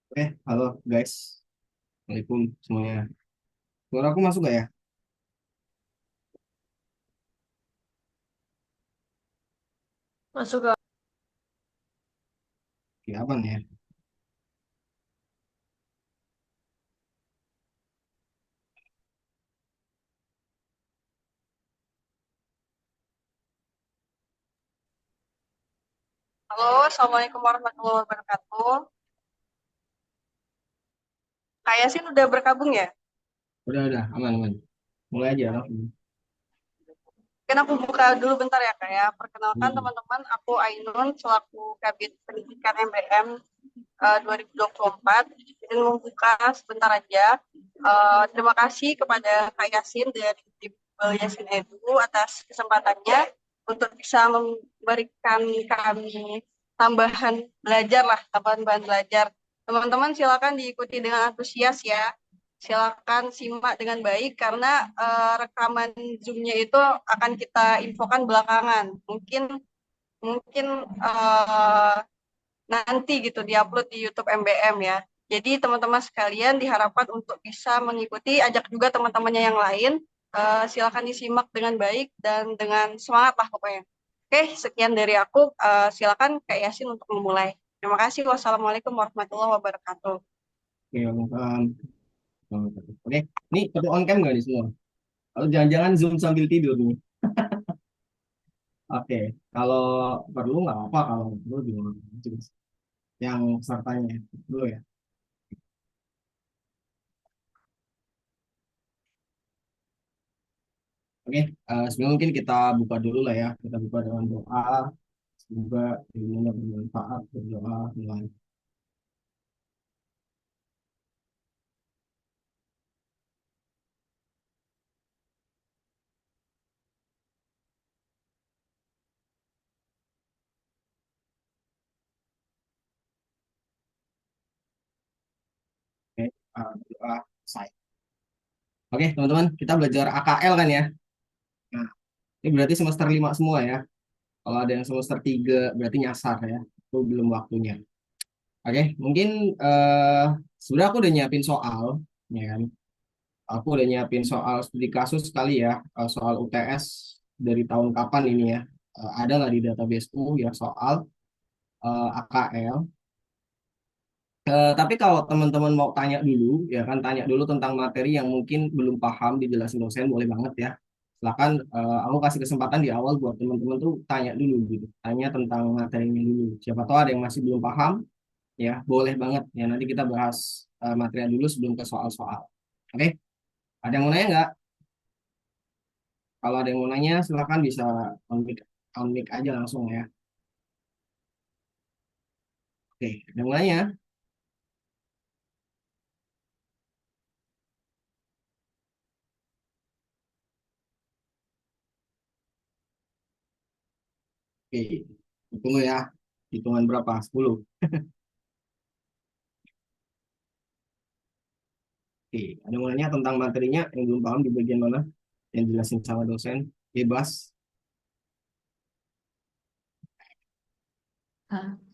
Halo guys. Assalamualaikum semuanya. Suara aku masuk gak ya? Masuk ke. Oke, aman ya. Halo, Assalamualaikum warahmatullahi wabarakatuh. Kak Yasin udah bergabung ya? Udah, aman, aman. Mulai aja lah. Mungkin aku buka dulu bentar ya Kak ya. Perkenalkan Hmm. teman-teman, aku Ainun selaku Kabid Pendidikan MBM 2024. Jadi membuka sebentar aja. Terima kasih kepada Kak Yasin dari tim Yasin Edu atas kesempatannya untuk bisa memberikan kami tambahan bahan belajar. Teman-teman silakan diikuti dengan antusias ya. Silakan simak dengan baik karena rekaman Zoom-nya itu akan kita infokan belakangan. Mungkin mungkin eh, nanti gitu diupload di YouTube MBM ya. Jadi teman-teman sekalian diharapkan untuk bisa mengikuti, ajak juga teman-temannya yang lain. Silakan disimak dengan baik dan dengan semangat lah pokoknya. Oke, sekian dari aku. Silakan Kak Yasin untuk memulai. Terima kasih. Wassalamualaikum warahmatullahi wabarakatuh. Oke, Oke, ini pada on cam nggak nih semua? Kalau jangan-jangan Zoom sambil tidur nih. Oke, kalau perlu nggak apa, kalau perlu juga nggak apa-apa. Yang pesertanya dulu ya. Oke, sebelum mungkin kita buka dulu lah ya. Kita buka dengan doa. Semoga ilmunya bermanfaat. Berdoa mulai. Oke, doa saya. Oke, teman-teman, kita belajar AKL kan ya. Nah, ini berarti semester 5 semua ya. Kalau ada yang semester 3 berarti nyasar ya. Itu belum waktunya. Oke, mungkin eh sebenarnya aku udah nyiapin soal, ya kan? Aku udah nyiapin soal studi kasus kali ya, soal UTS dari tahun kapan ini ya. Ada nggak di databaseku ya soal AKL. Tapi kalau teman-teman mau tanya dulu, ya kan tanya dulu tentang materi yang mungkin belum paham dijelasin dosen, boleh banget ya. Silakan, aku kasih kesempatan di awal buat teman-teman tuh tanya dulu gitu, tanya tentang materinya dulu. Siapa tahu ada yang masih belum paham, ya boleh banget. Ya nanti kita bahas materinya dulu sebelum ke soal-soal. Oke, ada yang mau nanya nggak? Kalau ada yang mau nanya, silakan bisa on mic aja langsung ya. Oke, ada yang mau nanya? Oke, tunggu ya. Hitungan berapa? 10. Oke, ada yang mau nanya tentang materinya yang belum paham di bagian mana? Yang jelasin sama dosen, bebas.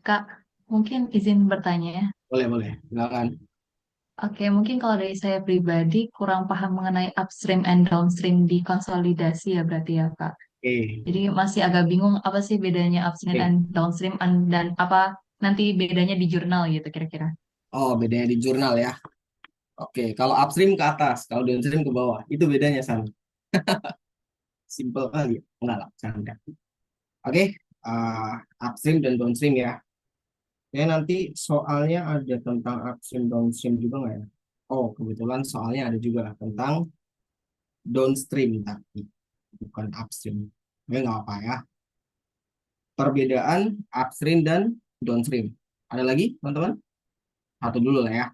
Kak, mungkin izin bertanya ya. Boleh, boleh. Silakan. Oke, mungkin kalau dari saya pribadi kurang paham mengenai upstream and downstream di konsolidasi ya berarti ya, Kak. Oke, Jadi masih agak bingung apa sih bedanya upstream oke. and downstream dan apa nanti bedanya di jurnal gitu kira-kira. Oh, bedanya di jurnal ya. Oke, kalau upstream ke atas, kalau downstream ke bawah. Itu bedanya sama. Simple kali. Enggak lah, canda. Oke, upstream dan downstream ya. Ya nanti soalnya ada tentang upstream downstream juga nggak ya? Oh, kebetulan soalnya ada juga tentang downstream tapi bukan upstream. Oke, nggak apa ya. Perbedaan upstream dan downstream. Ada lagi, teman-teman? Satu dulu lah ya.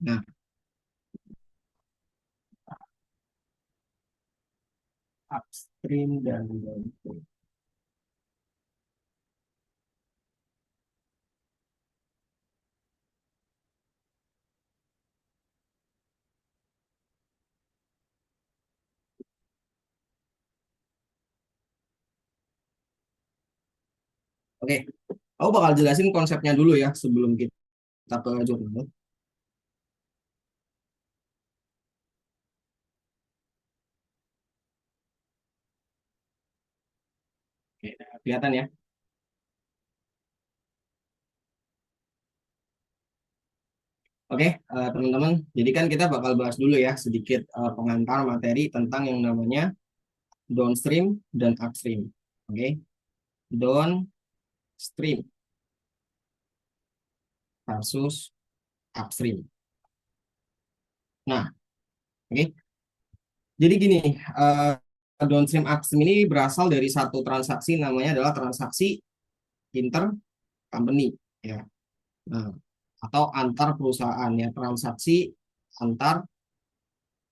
Nah, upstream dan downstream. Oke, aku bakal jelasin konsepnya dulu ya sebelum kita. Kita ke jurnal. Oke, nah, kelihatan ya. Oke, teman-teman. Jadi kan kita bakal bahas dulu ya sedikit pengantar materi tentang yang namanya downstream dan upstream. Oke, downstream versus upstream. Nah, oke. Jadi gini, downstream upstream ini berasal dari satu transaksi namanya adalah transaksi intercompany ya. Nah, atau antar perusahaan ya, transaksi antar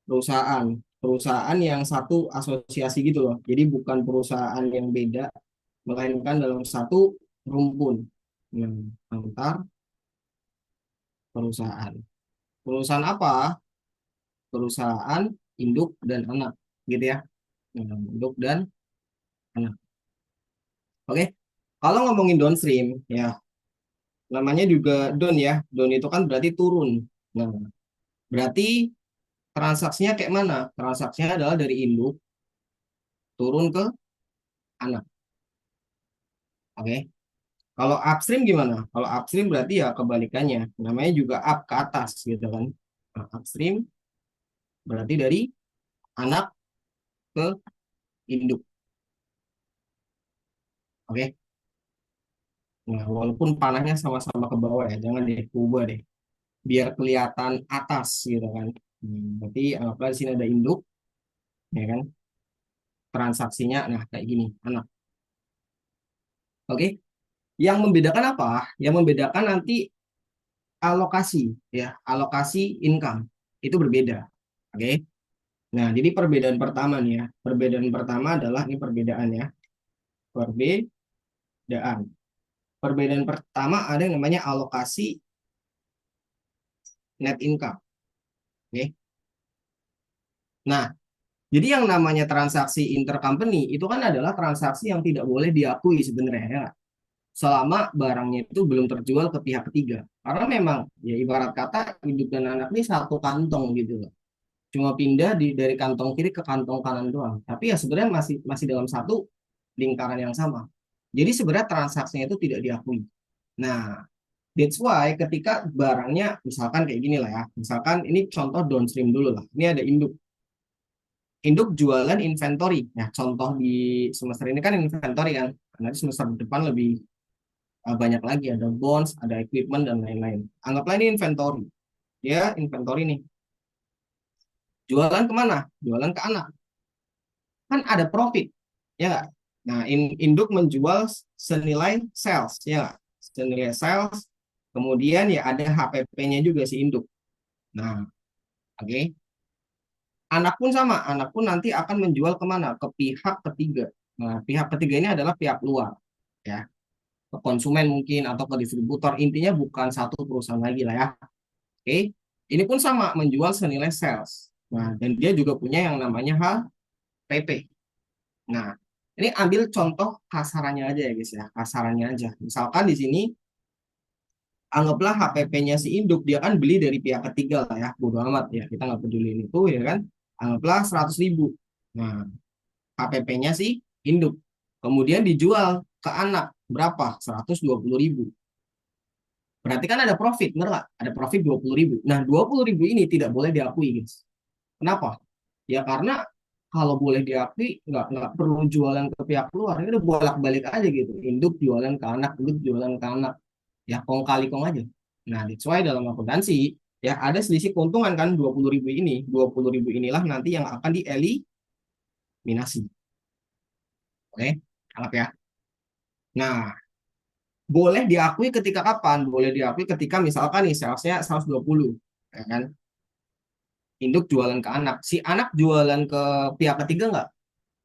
perusahaan. Perusahaan yang satu asosiasi gitu loh. Jadi bukan perusahaan yang beda, melainkan dalam satu rumpun. Nah, antar perusahaan. Perusahaan apa? Perusahaan induk dan anak, gitu ya. Nah, induk dan anak. Oke. Kalau ngomongin downstream, ya namanya juga down ya. Down itu kan berarti turun. Nah, berarti transaksinya kayak mana? Transaksinya adalah dari induk turun ke anak. Oke. Kalau upstream gimana? Kalau upstream berarti ya kebalikannya. Namanya juga up ke atas gitu kan. Nah, upstream berarti dari anak ke induk. Oke. Nah, walaupun panahnya sama-sama ke bawah ya, jangan deh ubah deh. Biar kelihatan atas gitu kan. Berarti anggaplah di sini ada induk, ya kan? Transaksinya, nah kayak gini, anak. Oke. Yang membedakan apa? Yang membedakan nanti alokasi, ya, alokasi income itu berbeda. Oke. Nah, jadi perbedaan pertama nih ya. Perbedaan pertama adalah ini perbedaan ya. Perbedaan. Perbedaan pertama ada yang namanya alokasi net income. Oke. Nah, jadi yang namanya transaksi intercompany itu kan adalah transaksi yang tidak boleh diakui sebenarnya ya. Selama barangnya itu belum terjual ke pihak ketiga. Karena memang ya ibarat kata hidup dan anak ini satu kantong gitu loh. Cuma pindah dari kantong kiri ke kantong kanan doang. Tapi ya sebenarnya masih masih dalam satu lingkaran yang sama. Jadi sebenarnya transaksinya itu tidak diakui. Nah, that's why ketika barangnya misalkan kayak gini lah ya. Misalkan ini contoh downstream dulu lah. Ini ada induk. Induk jualan inventory. Nah, contoh di semester ini kan inventory kan. Nanti semester depan lebih banyak lagi. Ada bonds, ada equipment, dan lain-lain. Anggaplah ini inventory. Ya, inventory nih. Jualan kemana? Jualan ke anak. Kan ada profit. Ya nggak? Nah, induk menjual senilai sales. Ya nggak? Senilai sales. Kemudian ya ada HPP-nya juga si induk. Nah, oke. Okay. Anak pun sama, anak pun nanti akan menjual kemana? Ke pihak ketiga. Nah, pihak ketiga ini adalah pihak luar, ya, ke konsumen mungkin atau ke distributor. Intinya bukan satu perusahaan lagi lah ya. Oke, ini pun sama menjual senilai sales. Nah, dan dia juga punya yang namanya HPP. Nah, ini ambil contoh kasarannya aja ya guys ya, kasarannya aja. Misalkan di sini anggaplah HPP-nya si induk, dia kan beli dari pihak ketiga lah ya, bodo amat ya, kita nggak peduli itu ya kan. Anggaplah 100.000. Nah, HPP-nya si induk. Kemudian dijual ke anak berapa? 120.000. Berarti kan ada profit, bener nggak? Ada profit 20.000. Nah, 20.000 ini tidak boleh diakui guys. Kenapa? Ya karena kalau boleh diakui nggak perlu jualan ke pihak luar. Ini udah bolak-balik aja gitu. Induk jualan ke anak, induk jualan ke anak. Ya kong kali kong aja. Nah, that's why dalam akuntansi ya ada selisih keuntungan kan 20.000 ini. 20.000 inilah nanti yang akan dieliminasi. Oke, anggap ya. Nah, boleh diakui ketika kapan? Boleh diakui ketika misalkan nih salesnya 120, ya kan? Induk jualan ke anak. Si anak jualan ke pihak ketiga nggak?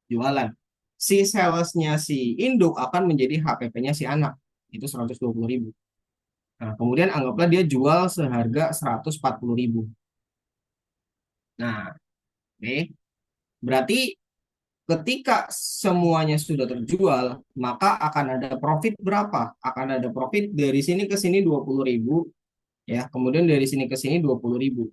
Jualan. Si salesnya si induk akan menjadi HPP-nya si anak. Itu 120.000. Nah, kemudian anggaplah dia jual seharga 140.000. Nah, oke. Berarti ketika semuanya sudah terjual, maka akan ada profit berapa? Akan ada profit dari sini ke sini 20.000, ya. Kemudian dari sini ke sini 20.000.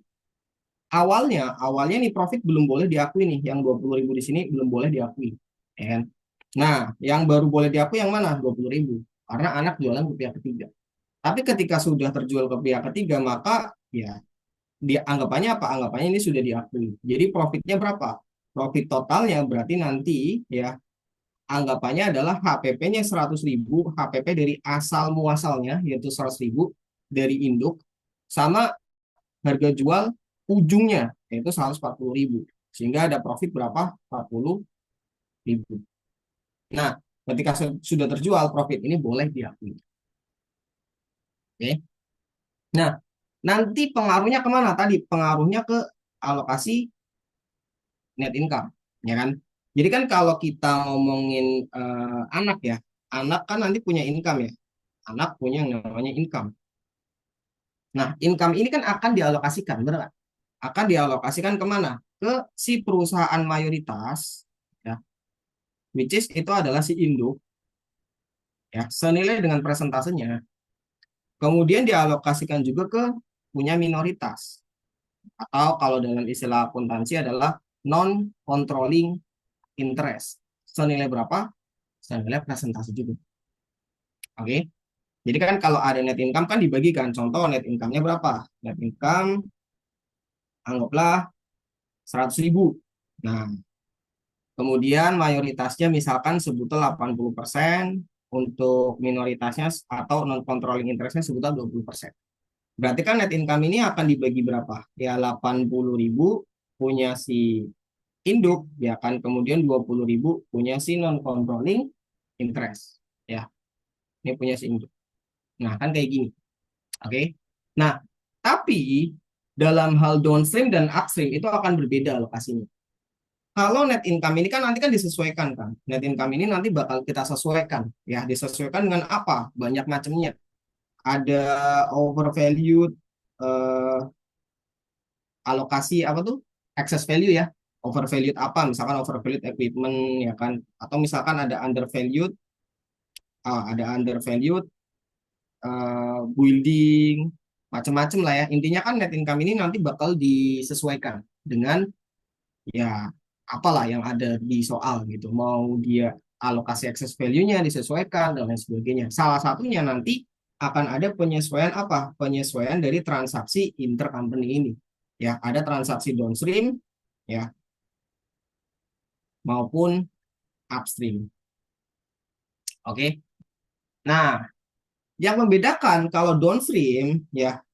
Awalnya nih profit belum boleh diakui nih, yang 20.000 di sini belum boleh diakui, ya kan? Nah, yang baru boleh diakui yang mana? 20.000, karena anak jualan ke pihak ketiga. Tapi ketika sudah terjual ke pihak ketiga, maka ya dia anggapannya apa? Anggapannya ini sudah diakui. Jadi profitnya berapa? Profit totalnya berarti nanti ya anggapannya adalah HPP-nya 100.000, HPP dari asal muasalnya yaitu 100.000 dari induk, sama harga jual ujungnya yaitu 140.000. Sehingga ada profit berapa? 40.000. Nah, ketika sudah terjual, profit ini boleh diakui. Oke. Nah, nanti pengaruhnya kemana? Tadi pengaruhnya ke alokasi net income, ya kan? Jadi kan kalau kita ngomongin anak ya, anak kan nanti punya income ya, anak punya yang namanya income. Nah, income ini kan akan dialokasikan, benar nggak? Akan dialokasikan kemana? Ke si perusahaan mayoritas, ya, which is itu adalah si induk, ya, senilai dengan presentasenya. Kemudian dialokasikan juga ke punya minoritas, atau kalau dalam istilah akuntansi adalah non-controlling interest. Senilai berapa? Senilai presentasi juga. Oke. Jadi kan kalau ada net income kan dibagikan. Contoh net income-nya berapa? Net income anggaplah 100.000. Nah, kemudian mayoritasnya misalkan sebutlah 80%, untuk minoritasnya atau non-controlling interest-nya sebutlah 20%. Berarti kan net income ini akan dibagi berapa? Ya 80.000 punya si induk, ya kan, kemudian 20.000 punya si non-controlling interest. Ya, ini punya si induk. Nah, kan kayak gini. Oke. Nah, tapi dalam hal downstream dan upstream itu akan berbeda lokasinya. Kalau net income ini kan nanti kan disesuaikan kan. Net income ini nanti bakal kita sesuaikan. Ya, disesuaikan dengan apa? Banyak macamnya. Ada overvalued, eh, alokasi apa tuh? Excess value ya. Overvalued apa? Misalkan overvalued equipment ya kan. Atau misalkan ada undervalued building, macam-macam lah ya. Intinya kan net income ini nanti bakal disesuaikan dengan ya apalah yang ada di soal gitu. Mau dia alokasi excess value-nya disesuaikan dan lain sebagainya. Salah satunya nanti akan ada penyesuaian apa? Penyesuaian dari transaksi intercompany ini. Ya, ada transaksi downstream ya maupun upstream. Oke. Nah, yang membedakan kalau downstream ya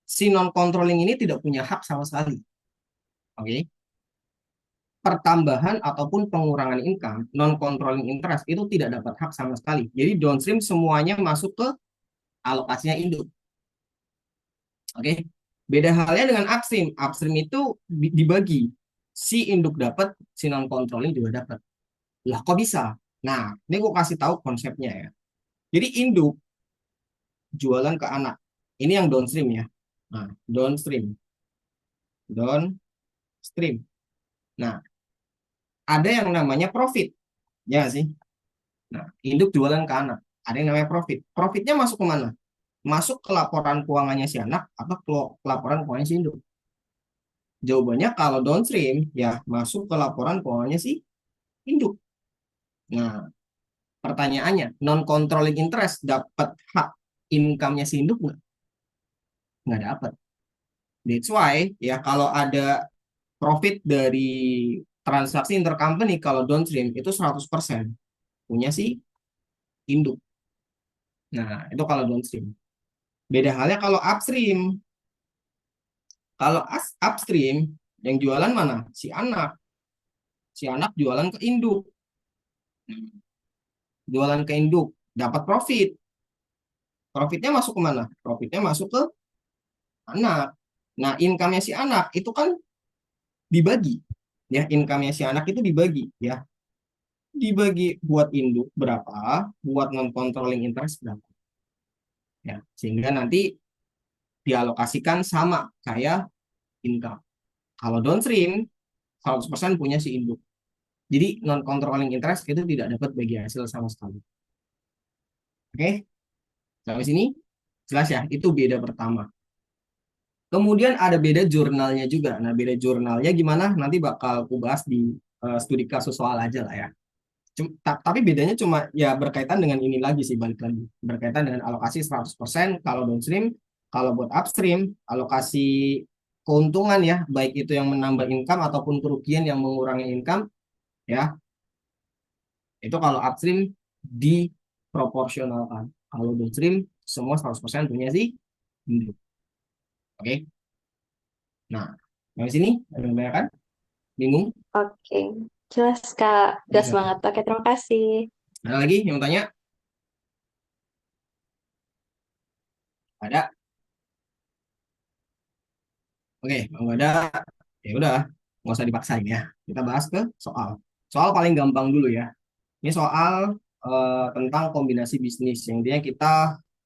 si non controlling ini tidak punya hak sama sekali. Oke. Pertambahan ataupun pengurangan income, non controlling interest itu tidak dapat hak sama sekali. Jadi downstream semuanya masuk ke alokasinya induk. Oke. Beda halnya dengan upstream. Upstream itu dibagi. Si induk dapat, si non controlling juga dapat. Lah kok bisa? Nah, ini gue kasih tahu konsepnya ya. Jadi induk jualan ke anak. Ini yang downstream ya. Nah, downstream. Downstream. Nah, ada yang namanya profit. Ya sih. Nah, induk jualan ke anak. Ada yang namanya profit. Profitnya masuk ke mana? Masuk ke laporan keuangannya si anak atau ke laporan keuangannya si induk? Jawabannya kalau downstream, ya masuk ke laporan keuangannya si induk. Nah, pertanyaannya, non-controlling interest dapat hak income-nya si induk nggak? Nggak dapat. That's why, ya kalau ada profit dari transaksi intercompany, kalau downstream itu 100% punya si induk. Nah, itu kalau downstream. Beda halnya kalau upstream. Kalau upstream, yang jualan mana? Si anak. Si anak jualan ke induk. Jualan ke induk, dapat profit. Profitnya masuk ke mana? Profitnya masuk ke anak. Nah, income-nya si anak itu kan dibagi. Ya, income-nya si anak itu dibagi. Ya, dibagi buat induk berapa, buat non-controlling interest berapa. Ya, sehingga nanti dialokasikan sama kayak income. Kalau downstream, 100% punya si induk. Jadi non-controlling interest itu tidak dapat bagi hasil sama sekali. Oke, sampai sini jelas ya, itu beda pertama. Kemudian ada beda jurnalnya juga. Nah, beda jurnalnya gimana? Nanti bakal aku bahas di studi kasus soal aja lah ya. Tapi bedanya cuma ya berkaitan dengan ini lagi sih, balik lagi. Berkaitan dengan alokasi 100% kalau downstream, kalau buat upstream, alokasi keuntungan ya, baik itu yang menambah income ataupun kerugian yang mengurangi income ya, itu kalau upstream diproporsionalkan. Kalau downstream semua 100% punya sih. Oke. Nah, dari sini ada yang banyak kan? Bingung? Oke, jelas Kak. Gas Bisa. banget. Oke, terima kasih. Ada lagi yang mau tanya? Ada? Oke, kalau nggak ada, ya udah, nggak usah dipaksain ya. Kita bahas ke soal. Soal paling gampang dulu ya. Ini soal tentang kombinasi bisnis. Yang intinya kita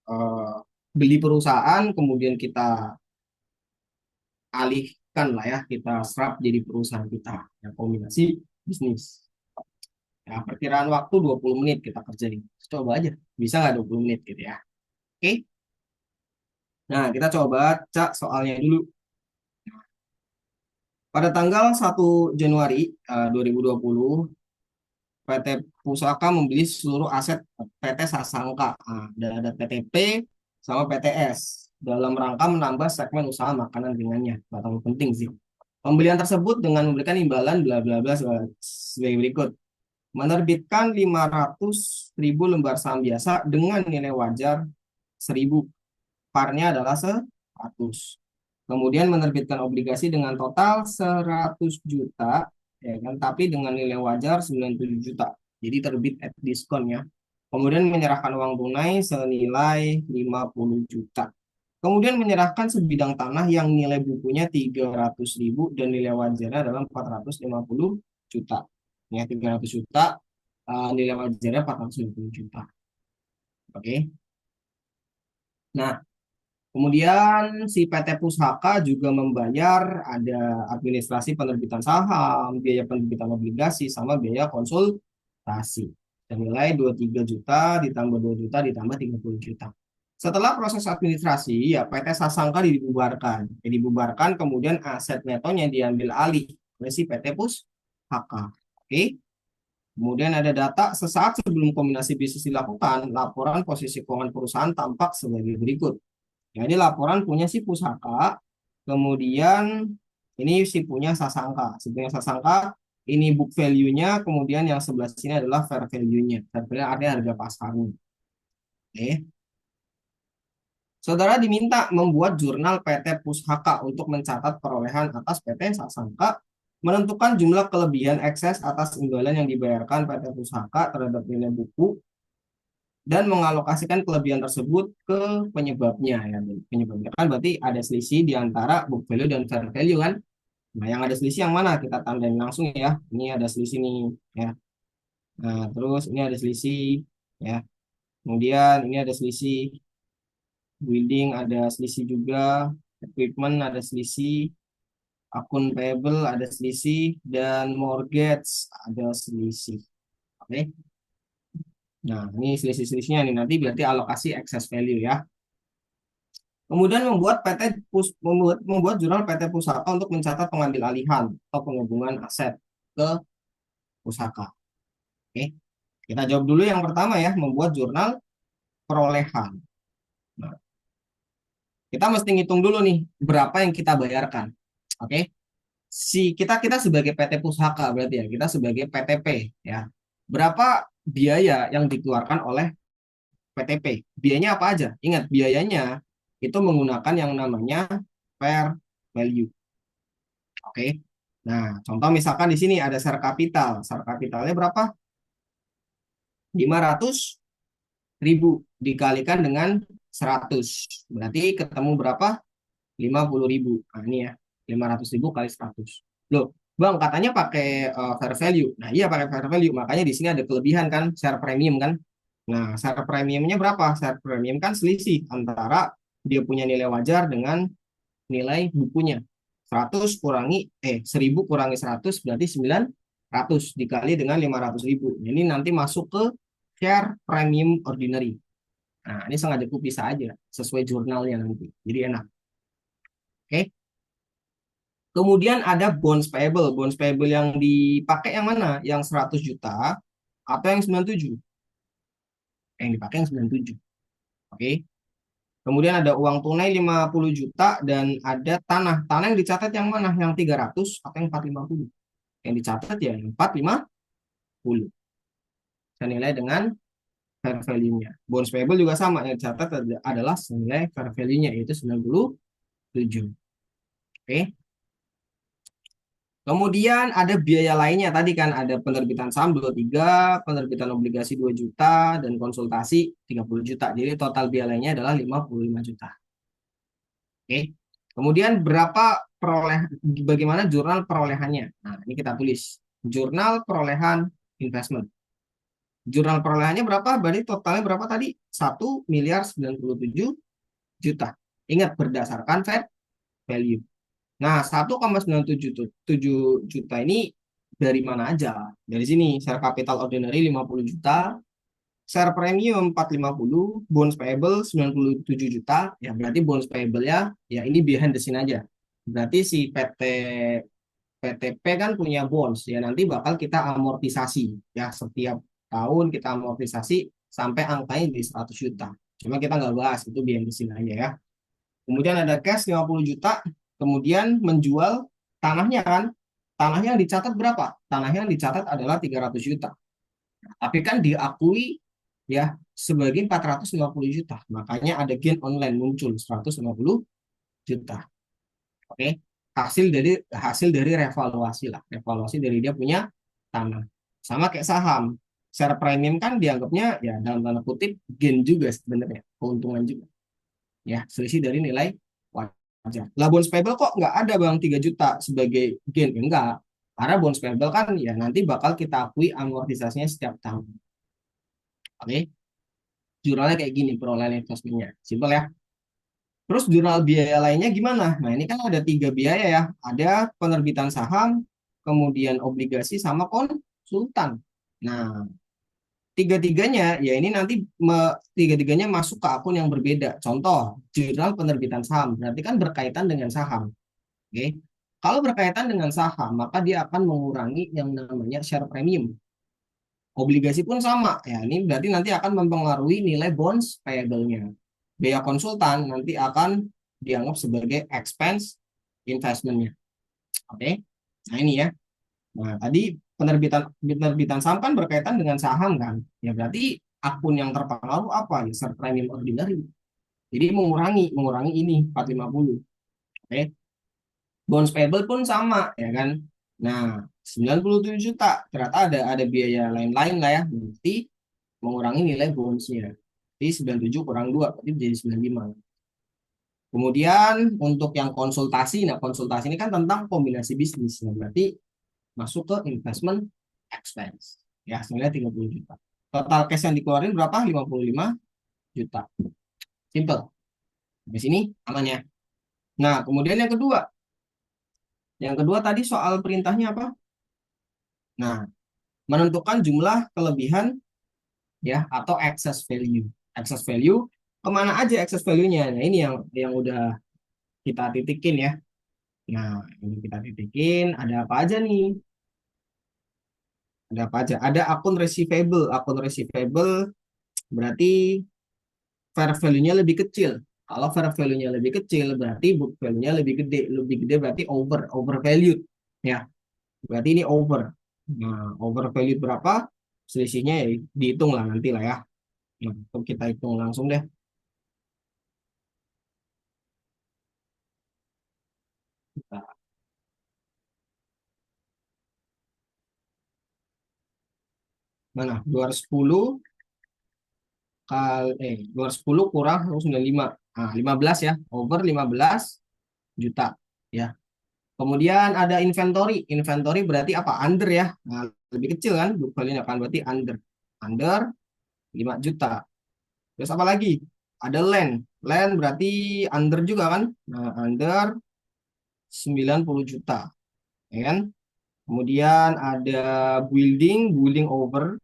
eh, beli perusahaan, kemudian kita alihkan lah ya, kita serap jadi perusahaan kita. Ya, kombinasi bisnis. Ya, perkiraan waktu 20 menit kita kerjain. Coba aja, bisa nggak 20 menit gitu ya. Oke, nah kita coba cak soalnya dulu. Pada tanggal 1 Januari 2020, PT Pusaka membeli seluruh aset PT Sasangka. Nah, ada PTP sama PTS dalam rangka menambah segmen usaha makanan ringannya. Nggak terlalu penting sih. Pembelian tersebut dengan memberikan imbalan bla bla bla sebagai berikut. Menerbitkan 500.000 lembar saham biasa dengan nilai wajar 1.000. Parnya adalah 100. Kemudian menerbitkan obligasi dengan total 100 juta, ya kan, tapi dengan nilai wajar 97 juta. Jadi terbit at diskon ya. Kemudian menyerahkan uang tunai senilai 50 juta. Kemudian menyerahkan sebidang tanah yang nilai bukunya 300.000 dan nilai wajarnya adalah 450 juta. Ya, 300 juta, nilai wajarnya 450 juta. Oke. Nah, kemudian si PT Pusaka juga membayar ada administrasi penerbitan saham, biaya penerbitan obligasi, sama biaya konsultasi. Senilai 23 juta ditambah 2 juta ditambah 30 juta. Setelah proses administrasi, ya PT Sasangka dibubarkan. Dibubarkan, kemudian aset netonya diambil alih oleh si PT Pusaka. Oke. Kemudian ada data sesaat sebelum kombinasi bisnis dilakukan, laporan posisi keuangan perusahaan tampak sebagai berikut. Ya, ini laporan punya si Pusaka, kemudian ini si punya Sasangka. Si punya Sasangka, ini book value-nya, kemudian yang sebelah sini adalah fair value-nya. Fair value artinya harga pasarnya. Oke. Saudara diminta membuat jurnal PT Pusaka untuk mencatat perolehan atas PT Sasangka, menentukan jumlah kelebihan ekses atas imbalan yang dibayarkan PT Pusaka terhadap nilai buku, dan mengalokasikan kelebihan tersebut ke penyebabnya ya. Penyebabnya kan berarti ada selisih di antara book value dan fair value kan. Nah, yang ada selisih yang mana? Kita tandain langsung ya. Ini ada selisih nih ya. Nah, terus ini ada selisih ya. Kemudian ini ada selisih building, ada selisih juga, equipment ada selisih, akun payable ada selisih, dan mortgage ada selisih. Oke. Nah, ini selisih-selisihnya nih, nanti berarti alokasi excess value ya. Kemudian membuat jurnal PT Pusaka untuk mencatat pengambil alihan atau penghubungan aset ke pusaka. Oke, kita jawab dulu yang pertama ya, membuat jurnal perolehan. Nah, kita mesti ngitung dulu nih berapa yang kita bayarkan. Oke, kita sebagai PT Pusaka berarti ya, kita sebagai PTP ya. Berapa biaya yang dikeluarkan oleh PTP? Biayanya apa aja? Ingat, biayanya itu menggunakan yang namanya fair value. Oke. Nah, contoh misalkan di sini ada share capital. Share capitalnya berapa? 500.000 dikalikan dengan 100. Berarti ketemu berapa? 50.000. Nah, ini ya. 500.000 kali 100. Loh, Bang, katanya pakai fair value. Nah, iya pakai fair value. Makanya di sini ada kelebihan kan, share premium kan. Nah, share premiumnya berapa? Share premium kan selisih antara dia punya nilai wajar dengan nilai bukunya. 1000 kurangi 100 berarti 900 dikali dengan 500.000. Ini nanti masuk ke share premium ordinary. Nah, ini sengaja aku pisah aja sesuai jurnalnya nanti. Jadi enak. Oke. Kemudian ada bonds payable. Bonds payable yang dipakai yang mana? Yang 100 juta atau yang 97? Yang dipakai yang 97. Oke. Kemudian ada uang tunai 50 juta dan ada tanah. Tanah yang dicatat yang mana? Yang 300 atau yang 450? Yang dicatat ya yang 450. Saya nilai dengan fair value-nya. Bonds payable juga sama. Yang dicatat adalah nilai fair value-nya yaitu 97. Oke. Kemudian ada biaya lainnya tadi kan ada penerbitan saham 23, penerbitan obligasi 2 juta dan konsultasi 30 juta. Jadi total biaya lainnya adalah 55 juta. Oke. Kemudian bagaimana jurnal perolehannya? Nah, ini kita tulis. Jurnal perolehan investment. Jurnal perolehannya berapa? Berarti totalnya berapa tadi? 1.097 juta. Ingat berdasarkan fair value. Nah, 1,97 juta ini dari mana aja? Dari sini, share capital ordinary 50 juta, share premium 450, bonds payable 97 juta, ya berarti bonds payable ya ini behind the scene aja. Berarti si PTP kan punya bonds, ya nanti bakal kita amortisasi, ya setiap tahun kita amortisasi sampai angkanya di 100 juta. Cuma kita nggak bahas, itu behind the scene aja ya. Kemudian ada cash 50 juta, kemudian menjual tanahnya kan. Tanahnya yang dicatat berapa? Tanahnya yang dicatat adalah 300 juta. Tapi kan diakui ya sebagai 450 juta. Makanya ada gain online muncul 150 juta. Oke. Hasil dari revaluasi lah. Revaluasi dari dia punya tanah. Sama kayak saham. Share premium kan dianggapnya ya dalam tanda kutip gain juga sebenarnya, keuntungan juga. Ya, selisih dari nilai wajar. Lah bonds payable kok nggak ada bang 3 juta sebagai gain? Enggak. Karena bonds payable kan ya nanti bakal kita akui amortisasinya setiap tahun. Oke. Jurnalnya kayak gini perolehan investmentnya. Simpel ya. Terus jurnal biaya lainnya gimana? Nah ini kan ada 3 biaya ya. Ada penerbitan saham, kemudian obligasi sama konsultan. Nah tiga-tiganya ya ini nanti tiga-tiganya masuk ke akun yang berbeda. Contoh, jurnal penerbitan saham berarti kan berkaitan dengan saham. Oke. Kalau berkaitan dengan saham, maka dia akan mengurangi yang namanya share premium. Obligasi pun sama. Ya, ini berarti nanti akan mempengaruhi nilai bonds payable-nya. Biaya konsultan nanti akan dianggap sebagai expense investment-nya. Oke. Nah, ini ya. Nah, tadi penerbitan saham kan berkaitan dengan saham kan. Ya berarti akun yang terpengaruh apa? Ya share premium ordinary. Jadi mengurangi ini 450. Oke. Bonds payable pun sama ya kan. Nah, 97 juta. Ternyata ada biaya lain-lain lah ya. Berarti mengurangi nilai bondsnya. Jadi 97 kurang 2 berarti jadi 95. Kemudian untuk yang konsultasi, nah konsultasi ini kan tentang kombinasi bisnis. Nah, berarti masuk ke investment expense. Ya, senilai 30 juta. Total cash yang dikeluarin berapa? 55 juta. Simple. Di sini amannya. Nah, kemudian yang kedua. Yang kedua tadi soal perintahnya apa? Nah, menentukan jumlah kelebihan ya atau excess value. Excess value kemana aja excess value-nya? Nah, ini yang udah kita titikin ya. Nah, ini kita titikin. Ada apa aja nih? Ada apa aja? Ada akun receivable. Akun receivable berarti fair value-nya lebih kecil. Kalau fair value-nya lebih kecil, berarti book value-nya lebih gede. Lebih gede berarti over valued. Ya, berarti ini over. Nah, over value berapa? Selisihnya ya dihitung lah nanti lah ya. Nah, kita hitung langsung deh. Kita, mana? 210 kali 210 kurang 195. Nah, 15 ya. Over 15 juta ya. Kemudian ada inventory. Inventory berarti apa? Under ya. Nah, lebih kecil kan? Book value-nya kan berarti under. Under 5 juta. Terus apa lagi? Ada land. Land berarti under juga kan? Nah, under 90 juta. Ya kan? Kemudian ada building over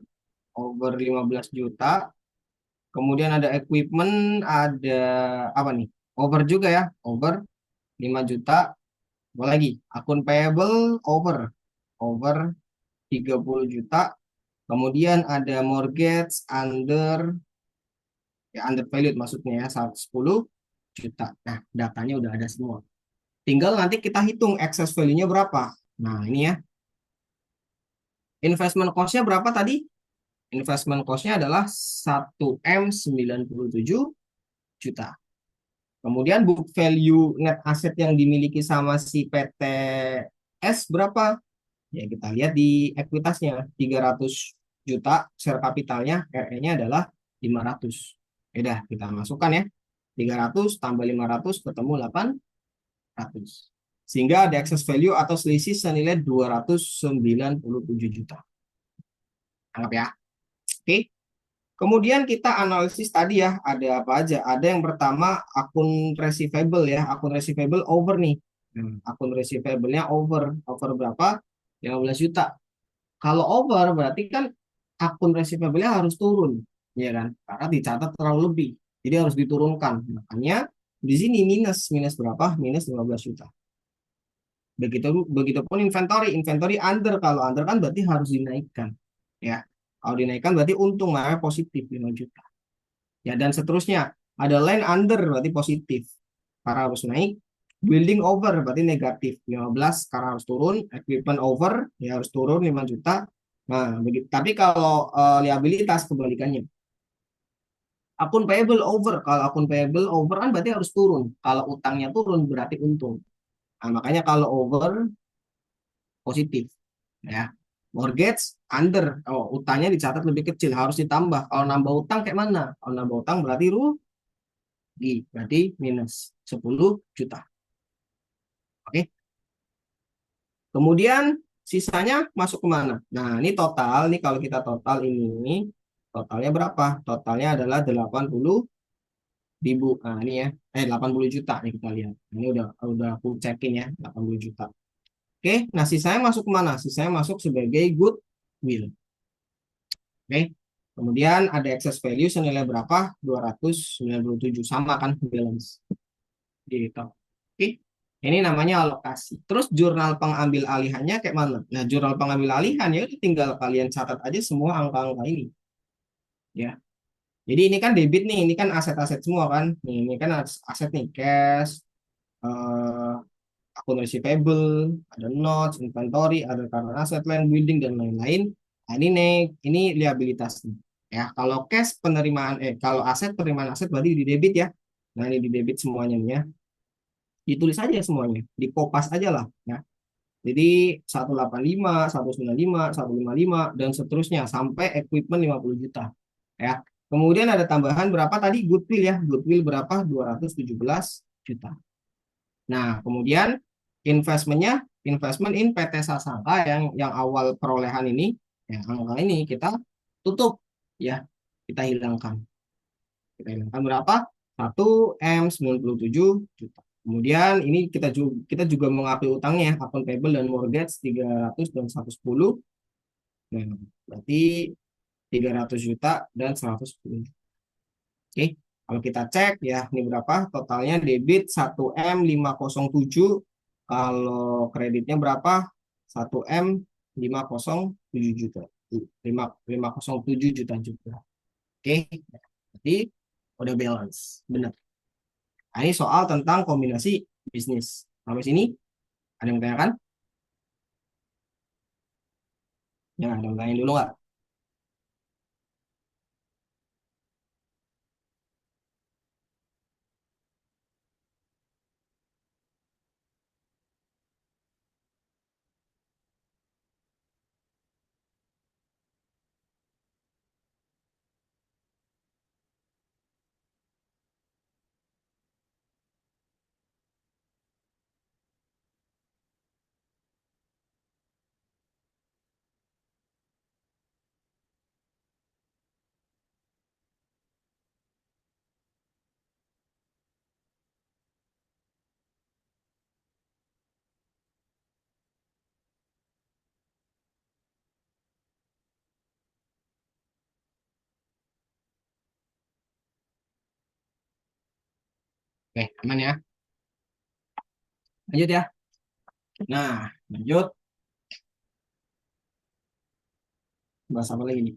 15 juta. Kemudian ada equipment, ada apa nih? Over juga ya, over 5 juta. Apa lagi? Akun payable over 30 juta. Kemudian ada mortgage under, ya under valued maksudnya ya, 110 juta. Nah, datanya udah ada semua. Tinggal nanti kita hitung excess value-nya berapa. Nah, ini ya. Investment cost-nya berapa tadi? Investment cost-nya adalah 1M97 juta. Kemudian book value net asset yang dimiliki sama si PTS berapa? Ya kita lihat di ekuitasnya 300 juta, share kapitalnya RE-nya adalah 500. Udah kita masukkan ya. 300 tambah 500 ketemu 800. Sehingga ada excess value atau selisih senilai 297 juta. Anggap ya. Oke. Kemudian kita analisis tadi ya, ada apa aja? Ada yang pertama akun receivable ya, akun receivable over nih. Akun receivable-nya over berapa? 15 juta. Kalau over berarti kan akun receivable-nya harus turun, ya kan? Karena dicatat terlalu lebih. Jadi harus diturunkan. Makanya di sini minus berapa? Minus 15 juta. Begitupun inventory under, kalau under kan berarti harus dinaikkan. Ya. Kalau dinaikkan berarti untung lah positif 5 juta. Ya, dan seterusnya. Ada line under berarti positif karena harus naik. Building over berarti negatif 15 karena harus turun. Equipment over ya harus turun 5 juta. Nah, begitu. Tapi kalau liabilitas kebalikannya. Akun payable over. Kalau akun payable over kan berarti harus turun. Kalau utangnya turun berarti untung. Nah, makanya kalau over positif ya. Mortgage under. Oh, utangnya dicatat lebih kecil, harus ditambah. Kalau nambah utang kayak mana? Kalau nambah utang berarti berarti minus 10 juta. Oke. Kemudian sisanya masuk ke mana? Nah, ini total, nih kalau kita total ini, totalnya berapa? Totalnya adalah 80.000. Nah, ini ya, 80 juta nih kita lihat. Ini udah aku cekin ya, 80 juta. Oke, nah sisanya masuk ke mana? Sisanya masuk sebagai goodwill. Oke. Kemudian ada excess value senilai berapa? 297, sama kan balance. Gitu. Oke. Ini namanya alokasi. Terus jurnal pengambil alihannya kayak mana? Nah, jurnal pengambil alihan ya udah tinggal kalian catat aja semua angka-angka ini. Ya. Jadi ini kan debit nih, ini kan aset-aset semua kan. Ini kan aset nih, cash, eh, akun receivable, ada notes, inventory, ada current asset, land building dan lain-lain. Nah, ini liabilitas nih. Ya, kalau cash penerimaan kalau aset penerimaan aset berarti di debit ya. Nah, ini di debit semuanya nih ya. Ditulis aja semuanya, dikopas aja lah ya. Jadi 185, 195, 155 dan seterusnya sampai equipment 50 juta ya. Kemudian ada tambahan berapa tadi goodwill ya. Goodwill berapa? 217 juta. Nah, kemudian investment in PT Sasangka yang awal perolehan ini, yang angka ini kita tutup ya. Kita hilangkan. Kita hilangkan berapa? 1M97 juta. Kemudian ini kita juga mengakui utangnya, akun payable dan mortgage 300 dan 110. Nah, berarti 300 juta dan 110. Oke, kalau kita cek ya, ini berapa? Totalnya debit 1M507. Kalau kreditnya berapa? 1M507 juta. 507 juta juga. Oke, jadi udah balance. Benar. Nah, ini soal tentang kombinasi bisnis. Sampai sini ada yang tanyakan? Ya, ada yang tanya dulu nggak? Oke, aman ya. Lanjut ya. Nah, lanjut. Bahas apa lagi nih?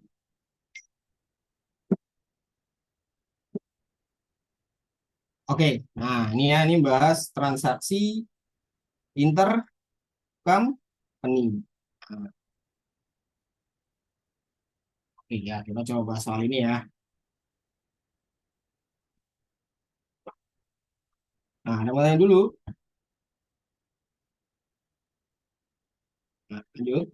Oke, nah ini ya, ini bahas transaksi intercompany. Nah, oke ya, kita coba bahas soal ini ya. Nah, ada yang dulu. Nah, lanjut.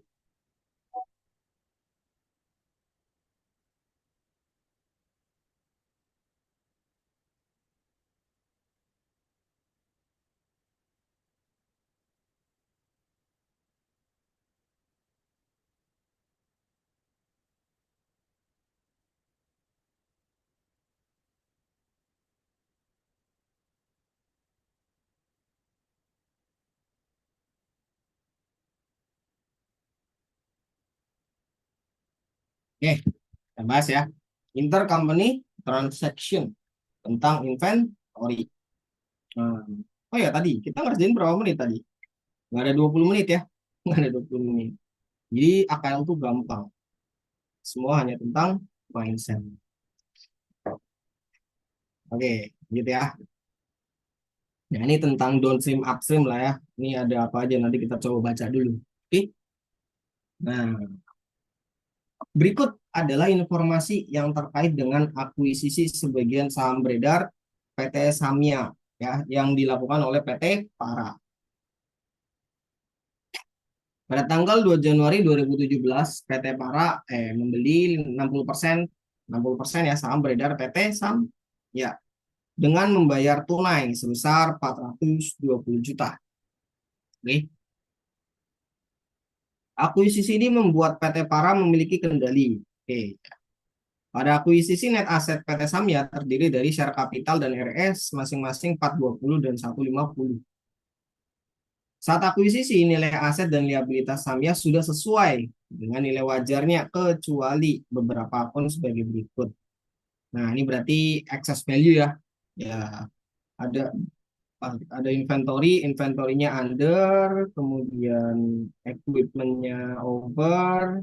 Oke, kita bahas ya. Intercompany transaction tentang inventory. Nah, oh ya tadi, kita ngerjain berapa menit tadi? Nggak ada 20 menit ya. Nggak ada 20 menit. Jadi AKL tuh gampang. Semua hanya tentang mindset. Oke, gitu ya. Nah, ini tentang downstream upstream lah ya. Ini ada apa aja nanti kita coba baca dulu. Oke. Nah, berikut adalah informasi yang terkait dengan akuisisi sebagian saham beredar PT Samya ya yang dilakukan oleh PT Para. Pada tanggal 2 Januari 2017, PT Para membeli 60% ya saham beredar PT Samya dengan membayar tunai sebesar 420 juta. Oke. Akuisisi ini membuat PT Para memiliki kendali. Oke. Pada akuisisi net aset PT Samya terdiri dari share kapital dan RS masing-masing 420 dan 150. Saat akuisisi, nilai aset dan liabilitas Samya sudah sesuai dengan nilai wajarnya kecuali beberapa akun sebagai berikut. Nah, ini berarti excess value ya. Ya, ada inventory-nya under, kemudian equipment-nya over,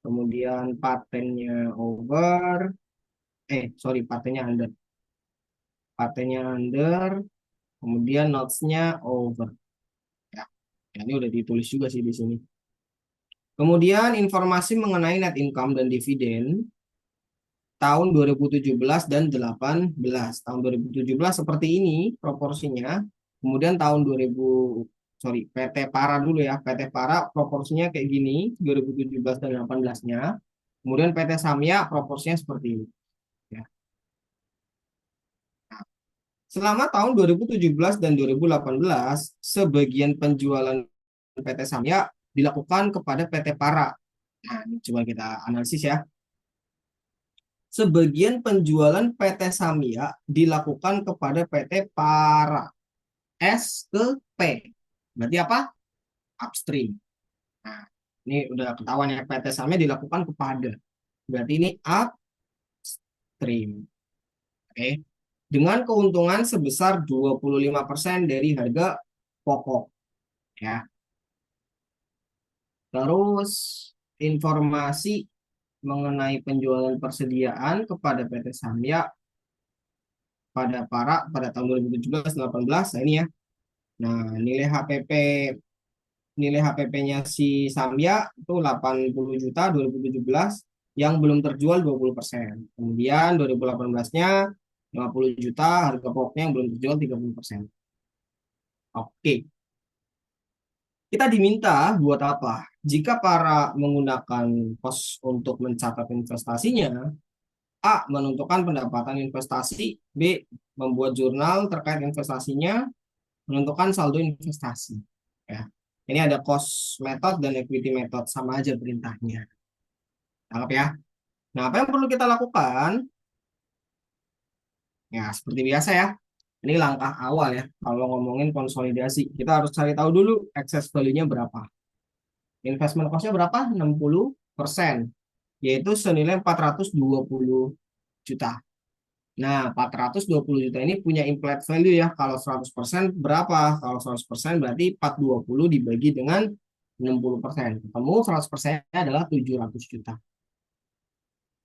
kemudian patennya over, patennya under, kemudian notes-nya over. Ya, ini udah ditulis juga sih di sini. Kemudian informasi mengenai net income dan dividen tahun 2017 dan 18. Tahun 2017 seperti ini proporsinya. Kemudian tahun 2000, PT Para dulu ya. PT Para proporsinya kayak gini 2017 dan 18-nya. Kemudian PT Samya proporsinya seperti ini. Ya. Selama tahun 2017 dan 2018, sebagian penjualan PT Samya dilakukan kepada PT Para. Nah, ini coba kita analisis ya. Sebagian penjualan PT Samya dilakukan kepada PT Para. S ke P. Berarti apa? Upstream. Nah, ini udah ketahuan ya, PT Samya dilakukan kepada. Berarti ini upstream. Oke. Dengan keuntungan sebesar 25% dari harga pokok. Ya. Terus informasi mengenai penjualan persediaan kepada PT Samya pada pada tahun 2017-18. Nah, ini ya. Nah, nilai HPP-nya si Samya itu 80 juta 2017 yang belum terjual 20%. Kemudian 2018-nya 50 juta harga pokoknya yang belum terjual 30%. Oke. Kita diminta buat apa? Jika para menggunakan pos untuk mencatat investasinya, A. Menentukan pendapatan investasi. B. Membuat jurnal terkait investasinya. Menentukan saldo investasi. Ya. Ini ada cost method dan equity method. Sama aja perintahnya. Tangkap ya. Nah, apa yang perlu kita lakukan? Ya, seperti biasa ya. Ini langkah awal ya. Kalau ngomongin konsolidasi, kita harus cari tahu dulu excess value-nya berapa. Investment cost-nya berapa? 60%. Yaitu senilai 420 juta. Nah, 420 juta ini punya implied value ya. Kalau 100% berapa? Kalau 100% berarti 420 dibagi dengan 60%. Ketemu 100% adalah 700 juta.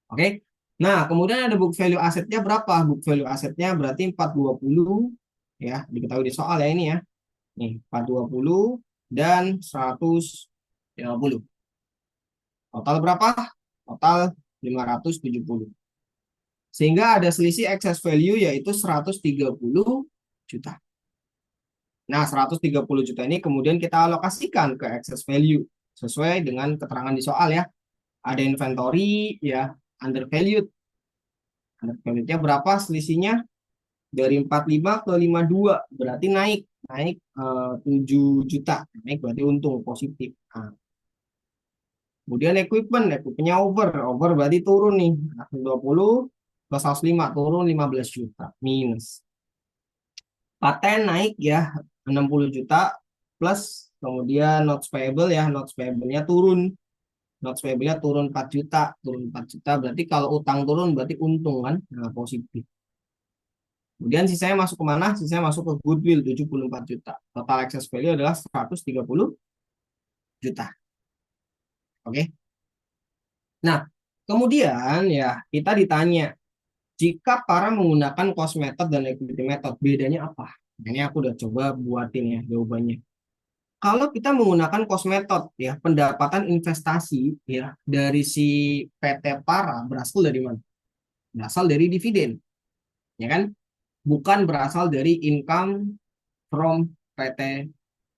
Oke. Nah, kemudian ada book value asetnya berapa? Book value asetnya berarti 420 ya, diketahui di soal ya ini ya. Nih, 420 dan 150. Total berapa? Total 570. Sehingga ada selisih excess value yaitu 130 juta. Nah, 130 juta ini kemudian kita alokasikan ke excess value sesuai dengan keterangan di soal ya. Ada inventory ya, undervalued. Undervalued-nya berapa selisihnya? Dari 45 ke 52, berarti naik 7 juta. Naik berarti untung positif. Nah, kemudian equipment-nya over berarti turun nih. 20 plus 105 turun 15 juta minus. Paten naik ya 60 juta plus kemudian notes payable ya, notes payable-nya turun. Notes payable-nya turun 4 juta, berarti kalau utang turun berarti untung kan? Nah, positif. Kemudian sisanya masuk ke mana? Sisanya masuk ke goodwill 74 juta. Total excess value adalah 130 juta. Oke. Nah, kemudian ya kita ditanya jika para menggunakan cost method dan equity method, bedanya apa? Nah, ini aku udah coba buatin ya jawabannya. Kalau kita menggunakan cost method ya, pendapatan investasi ya dari si PT Para berasal dari mana? Berasal dari dividen. Ya kan? Bukan berasal dari income from PT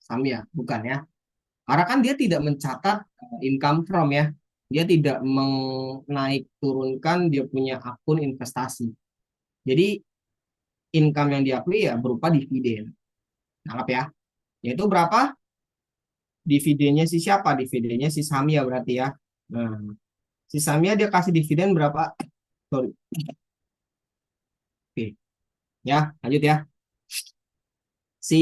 Samya, bukan ya. Karena kan dia tidak mencatat income from ya. Dia tidak menaik turunkan dia punya akun investasi. Jadi income yang diakui ya berupa dividen. Anggap ya. Yaitu berapa? Dividennya si siapa? Dividennya si Samya berarti ya. Nah, si Samya dia kasih dividen berapa? Sorry. Oke. Ya, lanjut ya. Si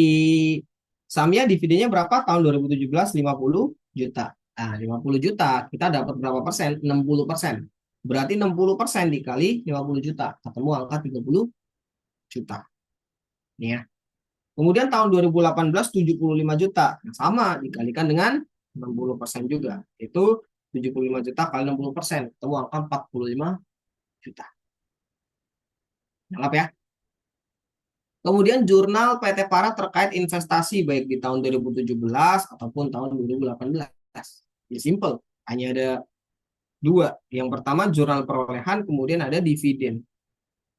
Samya dividennya berapa? Tahun 2017 50 juta. Nah, 50 juta kita dapat berapa persen? 60%. Berarti 60% dikali 50 juta. Ketemu angka 30 juta. Ini ya. Kemudian tahun 2018 75 juta. Nah, sama dikalikan dengan 60% juga. Itu 75 juta kali 60%. Ketemu angka 45 juta. Anggap ya. Kemudian jurnal PT Para terkait investasi baik di tahun 2017 ataupun tahun 2018. Ya simple, hanya ada dua. Yang pertama jurnal perolehan, kemudian ada dividen.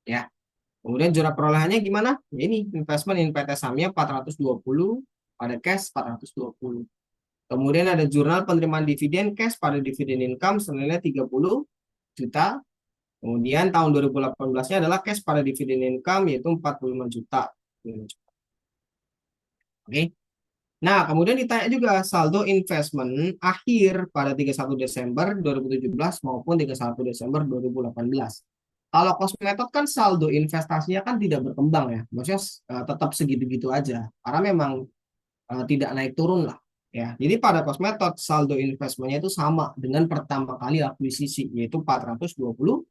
Ya. Kemudian jurnal perolehannya gimana? Ya ini investment in PT Samya 420, pada cash 420. Kemudian ada jurnal penerimaan dividen cash pada dividen income senilai 30 juta. Kemudian tahun 2018-nya adalah cash pada dividen income yaitu 45 juta. Oke. Nah, kemudian ditanya juga saldo investment akhir pada 31 Desember 2017 maupun 31 Desember 2018. Kalau cost method kan saldo investasinya kan tidak berkembang ya. Maksudnya tetap segitu-gitu aja. Karena memang tidak naik turun lah. Ya, jadi pada cost method saldo investmentnya itu sama dengan pertama kali akuisisi yaitu 420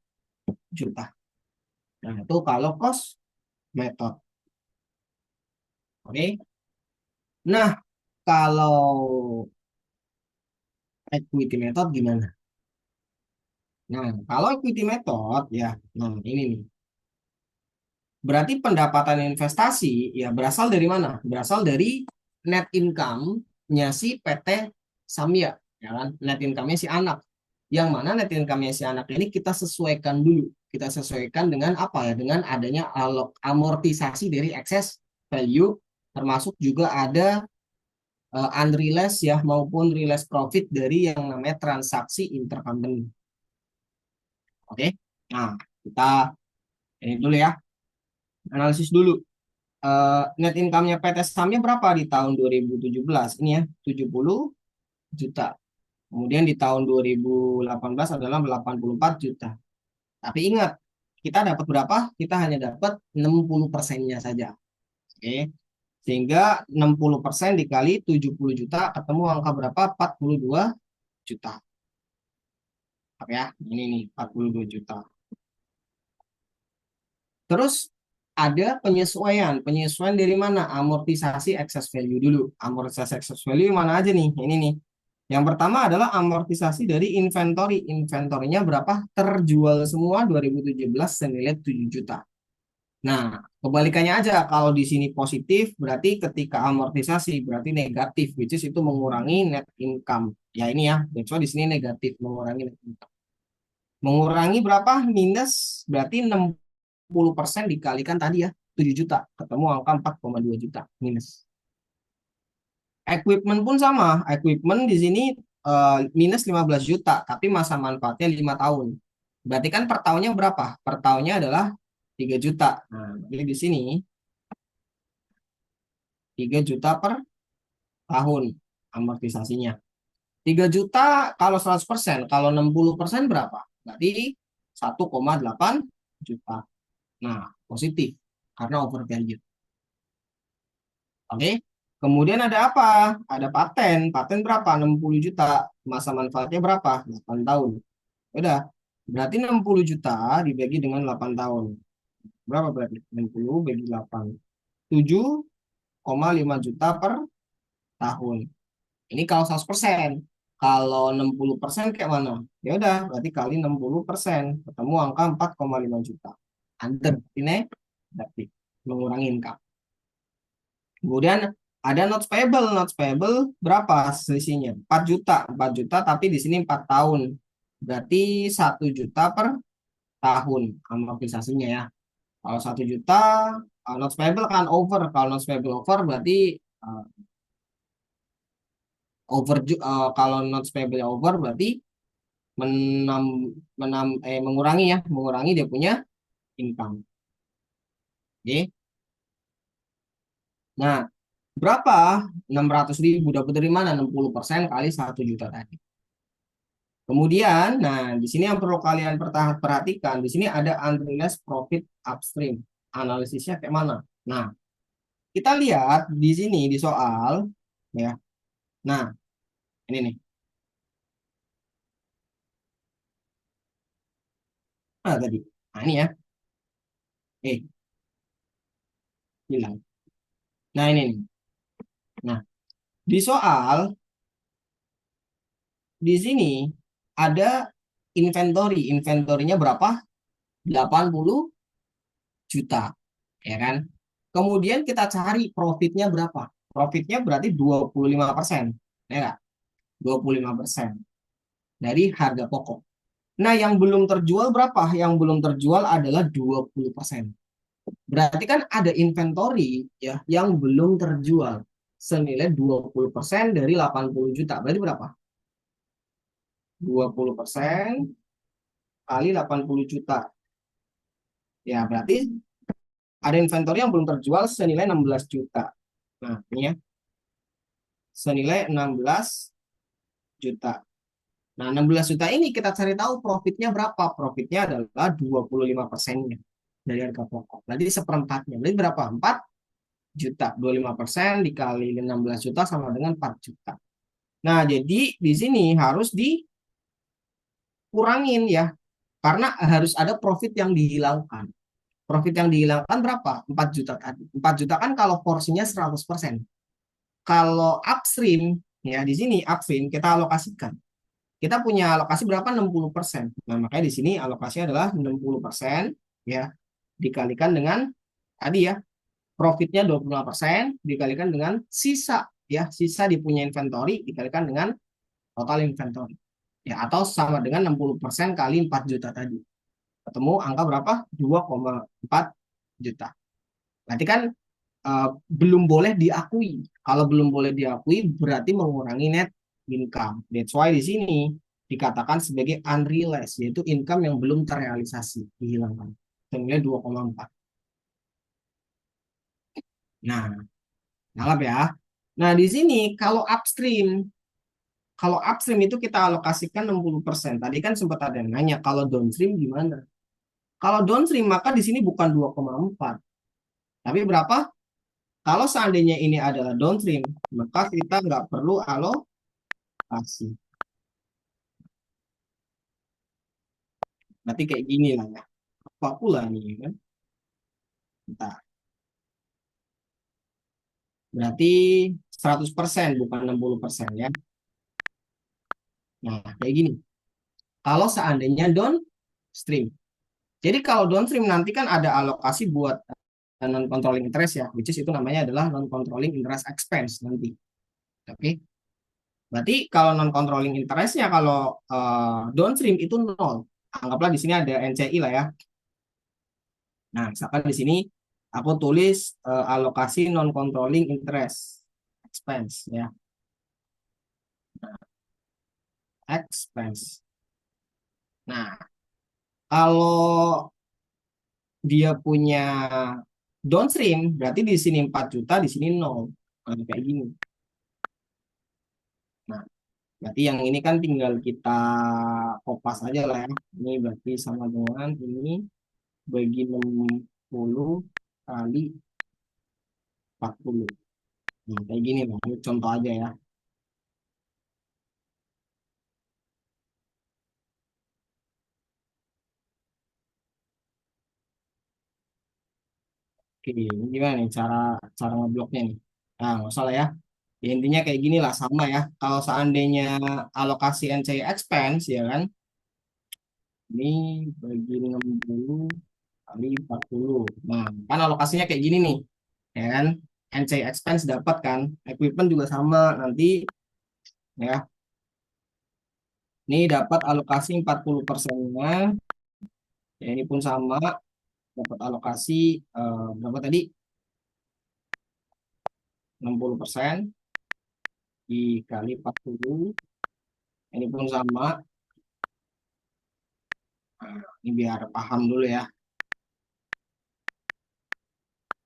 juta. Nah, itu kalau cost method. Oke. Nah, kalau equity method gimana? Nah, kalau equity method ya, nah ini nih. Berarti pendapatan investasi ya berasal dari mana? Berasal dari net income-nya si PT Samya, ya kan? Net income-nya si anak. Yang mana net income-nya si anak ini kita sesuaikan dulu. Kita sesuaikan dengan apa ya? Dengan adanya amortisasi dari excess value, termasuk juga ada unrealized ya maupun realized profit dari yang namanya transaksi intercompany. Oke. Nah, kita ini dulu ya. Analisis dulu. Net income-nya PT Samya berapa di tahun 2017? Ini ya, 70 juta. Kemudian di tahun 2018 adalah 84 juta. Tapi ingat, kita dapat berapa? Kita hanya dapat 60%-nya saja. Oke. Sehingga 60% dikali 70 juta ketemu angka berapa? 42 juta. Oke ya, ini nih 42 juta. Terus ada penyesuaian. Penyesuaian dari mana? Amortisasi excess value dulu. Amortisasi excess value mana aja nih? Ini nih. Yang pertama adalah amortisasi dari inventory. Inventorinya berapa? Terjual semua 2017 senilai 7 juta. Nah, kebalikannya aja. Kalau di sini positif, berarti ketika amortisasi berarti negatif, which is itu mengurangi net income. Ya ini ya, that's why di sini negatif, mengurangi net income. Mengurangi berapa? Minus, berarti 60% dikalikan tadi ya, 7 juta. Ketemu angka 4,2 juta minus. Equipment pun sama. Equipment di sini minus 15 juta, tapi masa manfaatnya 5 tahun. Berarti kan per tahunnya berapa? Per tahunnya adalah 3 juta. Nah, jadi di sini 3 juta per tahun amortisasinya. 3 juta kalau 100%, kalau 60% berapa? Berarti 1,8 juta. Nah, positif karena over value. Oke. Kemudian ada apa? Ada paten. Paten berapa? 60 juta. Masa manfaatnya berapa? 8 tahun. Udah. Berarti 60 juta dibagi dengan 8 tahun. Berapa berarti? 60 bagi 8. 7,5 juta per tahun. Ini kalau 100%. Kalau 60% kayak mana? Ya udah, berarti kali 60%. Ketemu angka 4,5 juta. Under. Ini berarti mengurangi income. Kemudian ada notes payable. Notes payable berapa selisihnya? 4 juta. 4 juta tapi di sini 4 tahun. Berarti 1 juta per tahun amortisasinya ya. Kalau 1 juta notes payable kan over. Kalau notes payable over berarti kalau notes payable over berarti mengurangi ya, mengurangi dia punya income. Oke. Nah, berapa? 600.000 dapat dari mana? 60% kali 1 juta tadi. Kemudian, nah di sini yang perlu kalian perhatikan, di sini ada unrealized profit upstream. Analisisnya kayak mana? Nah, kita lihat di sini di soal ya. Nah, ini nih. Nah, tadi. Nah, ini ya. Hilang. Nah, ini nih. Nah, di soal di sini ada inventory. Inventorinya berapa? 80 juta, ya kan? Kemudian kita cari profitnya berapa? Profitnya berarti 25%, ya nggak? 25% dari harga pokok. Nah, yang belum terjual berapa? Yang belum terjual adalah 20%. Berarti kan ada inventory ya yang belum terjual senilai 20% dari 80 juta. Berarti berapa? 20% kali 80 juta. Ya, berarti ada inventory yang belum terjual senilai 16 juta. Nah, ini ya. Senilai 16 juta. Nah, 16 juta ini kita cari tahu profitnya berapa. Profitnya adalah 25%-nya dari harga pokok. Berarti seperempatnya. Berarti berapa? 4 juta. 25% dikali 16 juta sama dengan 4 juta. Nah, jadi di sini harus dikurangin ya. Karena harus ada profit yang dihilangkan. Profit yang dihilangkan berapa? 4 juta tadi. 4 juta kan kalau porsinya 100%. Kalau upstream, ya di sini upstream kita alokasikan. Kita punya alokasi berapa? 60%. Nah, makanya di sini alokasinya adalah 60% ya dikalikan dengan tadi ya profitnya 25% dikalikan dengan sisa ya, sisa dipunya inventory dikalikan dengan total inventory. Ya, atau sama dengan 60% kali 4 juta tadi. Ketemu angka berapa? 2,4 juta. Berarti kan belum boleh diakui. Kalau belum boleh diakui berarti mengurangi net income. That's why di sini dikatakan sebagai unrealized, yaitu income yang belum terrealisasi, dihilangkan. Senilai 2,4. Nah, nangkap ya. Nah, di sini kalau upstream itu kita alokasikan 60%. Tadi kan sempat ada yang nanya, kalau downstream gimana? Kalau downstream maka di sini bukan 2,4. Tapi berapa? Kalau seandainya ini adalah downstream, maka kita nggak perlu alokasi. Berarti kayak gini lah ya. Apa pula nih kan? Bentar. Berarti 100% bukan 60% ya. Nah, kayak gini. Kalau seandainya downstream. Jadi kalau downstream nanti kan ada alokasi buat non controlling interest ya, which is itu namanya adalah non controlling interest expense nanti. Oke. Berarti kalau non controlling interestnya kalau downstream itu nol. Anggaplah di sini ada NCI lah ya. Nah, misalkan di sini aku tulis alokasi non controlling interest expense ya, expense. Nah, kalau dia punya downstream berarti di sini 4 juta, di sini nol. Nah, kayak gini. Nah, berarti yang ini kan tinggal kita kopas aja lah ya. Ini berarti sama dengan ini bagi 60 kali 40. Nah, kayak gini lah. Ini contoh aja ya. Oke, ini gimana nih cara cara ngebloknya nih? Nah, nggak salah ya. Ya, intinya kayak gini lah, sama ya. Kalau seandainya alokasi NCI expense ya kan, ini bagi 60 kali 40. Nah, kan alokasinya kayak gini nih, ya kan? NCI expense dapat kan, equipment juga sama nanti ya. Ini dapat alokasi 40%-nya, ya ini pun sama, dapat alokasi berapa tadi? 60% dikali 40. Ini pun sama. Nah, ini biar paham dulu ya.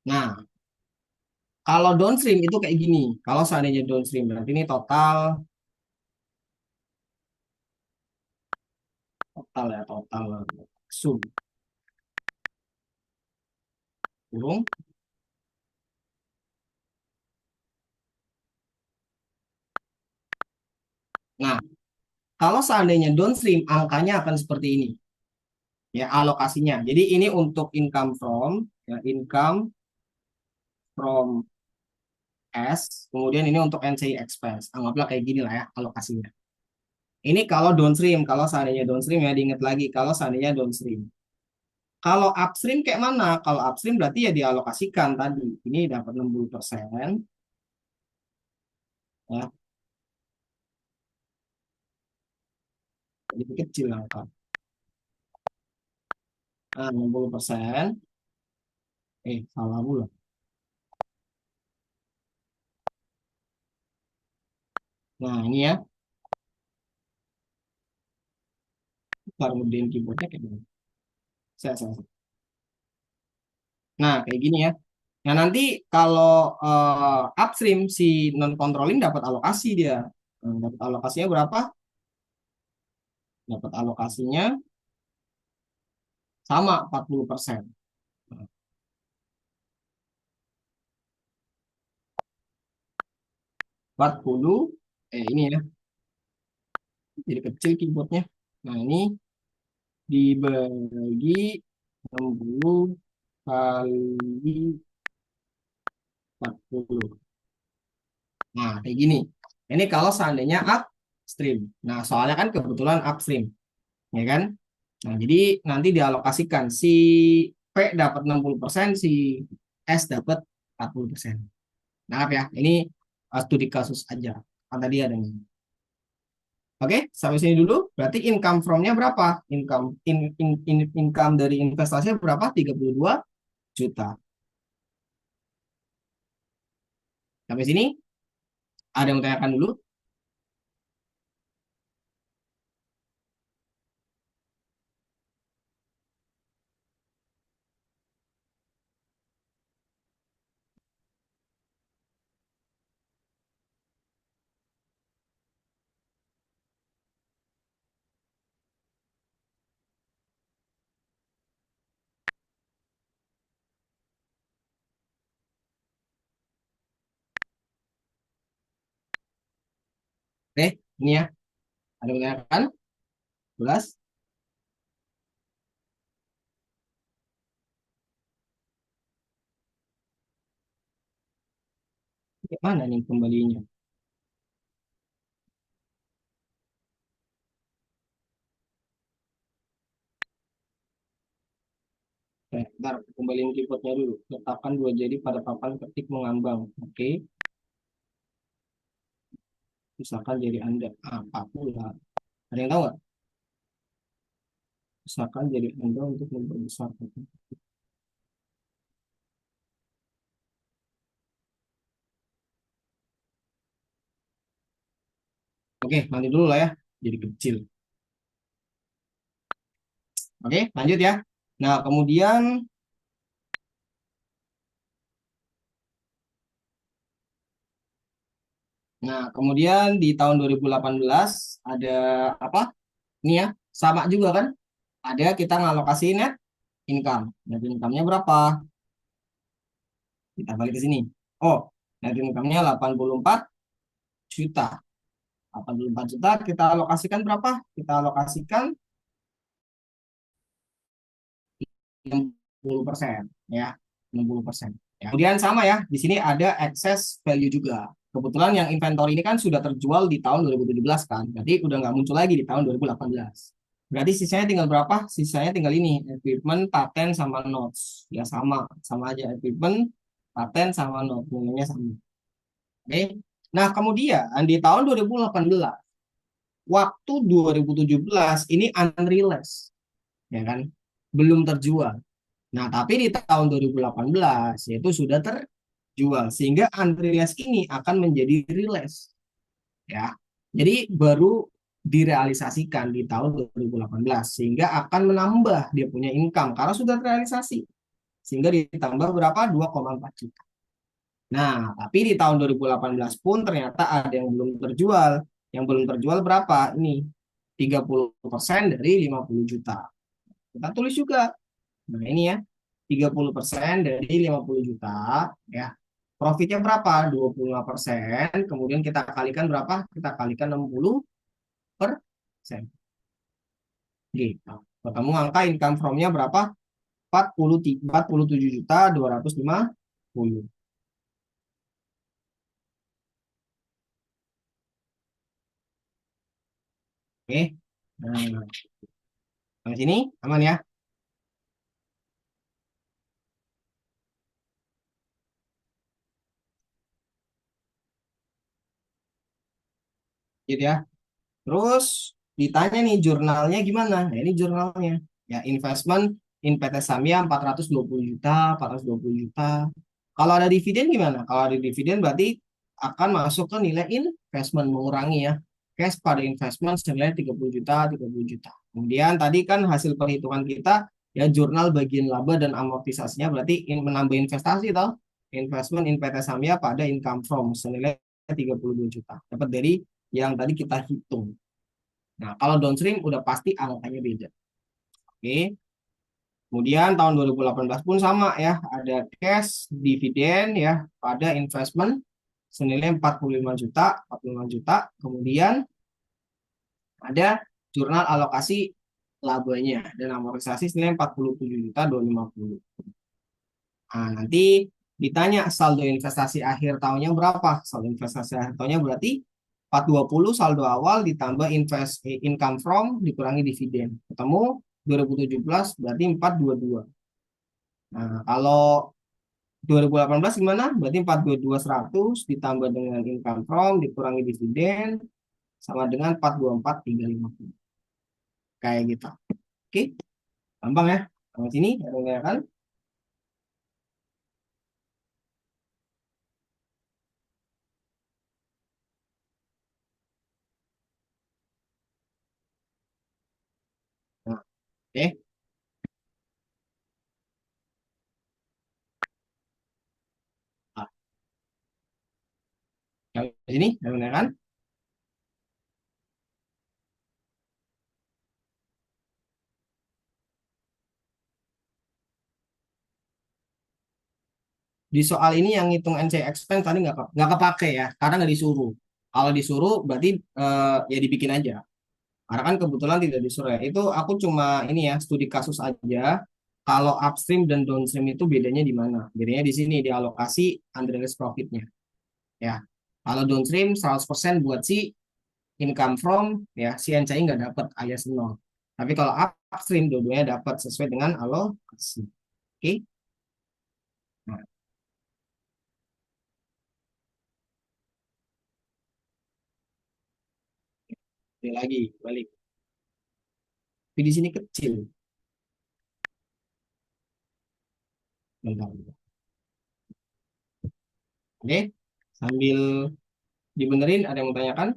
Nah, kalau downstream itu kayak gini. Kalau seandainya downstream berarti ini total total ya, total sum kurung. Nah, kalau seandainya downstream angkanya akan seperti ini. Ya, alokasinya. Jadi ini untuk income from ya, income from S, kemudian ini untuk NCI expense. Anggaplah kayak gini lah ya alokasinya. Ini kalau downstream, kalau seandainya downstream ya diingat lagi kalau seandainya downstream. Kalau upstream kayak mana? Kalau upstream berarti ya dialokasikan tadi. Ini dapat 60%. Ya, jadi kecil angka. Nah, 60%. Salah pula. Nah, ini ya. Baru ngedein keyboardnya kayak gini. Saya. Nah, kayak gini ya. Nah, nanti kalau upstream si non controlling dapat alokasi dia. Dapat alokasinya berapa? Dapat alokasinya sama 40%. Nah, 40 ini ya. Jadi kecil keyboardnya. Nah, ini dibagi 60 kali 40. Nah, kayak gini. Ini kalau seandainya upstream. Nah, soalnya kan kebetulan upstream, ya kan? Nah, jadi nanti dialokasikan si P dapat 60%, si S dapat 40%. Nah, ya, ini studi kasus aja. Kan tadi ada nih. Oke, sampai sini dulu. Berarti income from-nya berapa? Income dari investasinya berapa? 32 juta. Sampai sini ada yang tanyakan dulu? Oke, ini ya. Ada yang tanyakan? 11. Mana nih kembalinya? Ntar kembaliin keyboardnya dulu. Letakkan dua jari pada papan ketik mengambang. Oke. Misalkan jari Anda. Apa pula? Ada yang tahu nggak? Misalkan jari Anda untuk memperbesar. Oke, nanti dulu lah ya. Jadi kecil. Oke, lanjut ya. Nah, kemudian di tahun 2018 ada apa? Ini ya, sama juga kan? Ada kita ngalokasi net income. Net income-nya berapa? Kita balik ke sini. Oh, net income-nya 84 juta. 84 juta kita alokasikan berapa? Kita alokasikan 60%, ya. 60%. Ya. Kemudian sama ya, di sini ada excess value juga. Kebetulan yang inventory ini kan sudah terjual di tahun 2017 kan. Berarti udah nggak muncul lagi di tahun 2018. Berarti sisanya tinggal berapa? Sisanya tinggal ini, equipment, paten, sama notes. Ya sama aja equipment, paten, sama notes. Nilainya sama. Oke. Nah, kemudian di tahun 2018, waktu 2017 ini unrealized, ya kan? Belum terjual. Nah, tapi di tahun 2018 yaitu sudah terjual sehingga unrealized ini akan menjadi realized, ya. Jadi baru direalisasikan di tahun 2018 sehingga akan menambah dia punya income karena sudah terrealisasi. Sehingga ditambah berapa? 2,4 juta. Nah, tapi di tahun 2018 pun ternyata ada yang belum terjual. Yang belum terjual berapa? Ini 30% dari 50 juta. Kita tulis juga. Nah, ini ya. 30% dari 50 juta, ya. Profitnya berapa? 25%. Kemudian kita kalikan berapa? Kita kalikan 60%. Gitu. Ketemu angka income from-nya berapa? 47 juta 250. Oke. Nah, sampai sini aman ya? Gitu ya. Terus ditanya nih jurnalnya gimana? Nah, ini jurnalnya. Ya, investment in PT Samya 420 juta, 420 juta. Kalau ada dividen gimana? Kalau ada dividen berarti akan masuk ke nilai investment, mengurangi ya. Cash pada investment senilai 30 juta, 30 juta. Kemudian tadi kan hasil perhitungan kita ya jurnal bagian laba dan amortisasinya berarti menambah investasi toh. Investment in PT Samya pada income from senilai 32 juta. Dapat dari yang tadi kita hitung. Nah, kalau downstream udah pasti angkanya beda. Oke. Kemudian tahun 2018 pun sama ya, ada cash dividen ya pada investment senilai 45 juta, 45 juta. Kemudian ada jurnal alokasi labanya dan amortisasi senilai 47 juta 250. Nah, nanti ditanya saldo investasi akhir tahunnya berapa? Saldo investasi akhir tahunnya berarti 420 saldo awal ditambah income from dikurangi dividen. Ketemu 2017 berarti 422. Nah, kalau 2018 gimana? Berarti 422 100 ditambah dengan income from dikurangi dividen sama dengan 424 350. Kayak gitu. Oke, gampang ya. Sama sini ada kan? Nah, oke. Nah, yang sini ada kan? Di soal ini yang ngitung NC expense tadi nggak kepake ya, karena nggak disuruh. Kalau disuruh berarti ya dibikin aja. Karena kan kebetulan tidak disuruh ya. Itu aku cuma ini ya studi kasus aja. Kalau upstream dan downstream itu bedanya di mana? Bedanya di sini di alokasi unrealized profitnya. ya. Kalau downstream 100% buat si income from, ya si NCI nggak dapat alias nol. Tapi kalau upstream dua-duanya dapat sesuai dengan alokasi. Oke. Nah, ini lagi balik. Tapi di sini kecil. Bentar. Oke. Sambil dibenerin, ada yang mau tanyakan?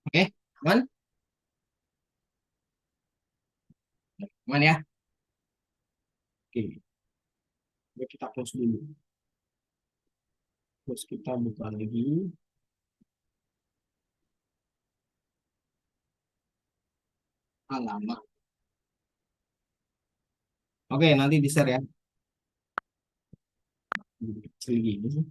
Oke, aman? Aman ya? Oke, ya kita close dulu. Terus kita buka lagi. Alamat. Oke, nanti di share ya. Kecil gini sih.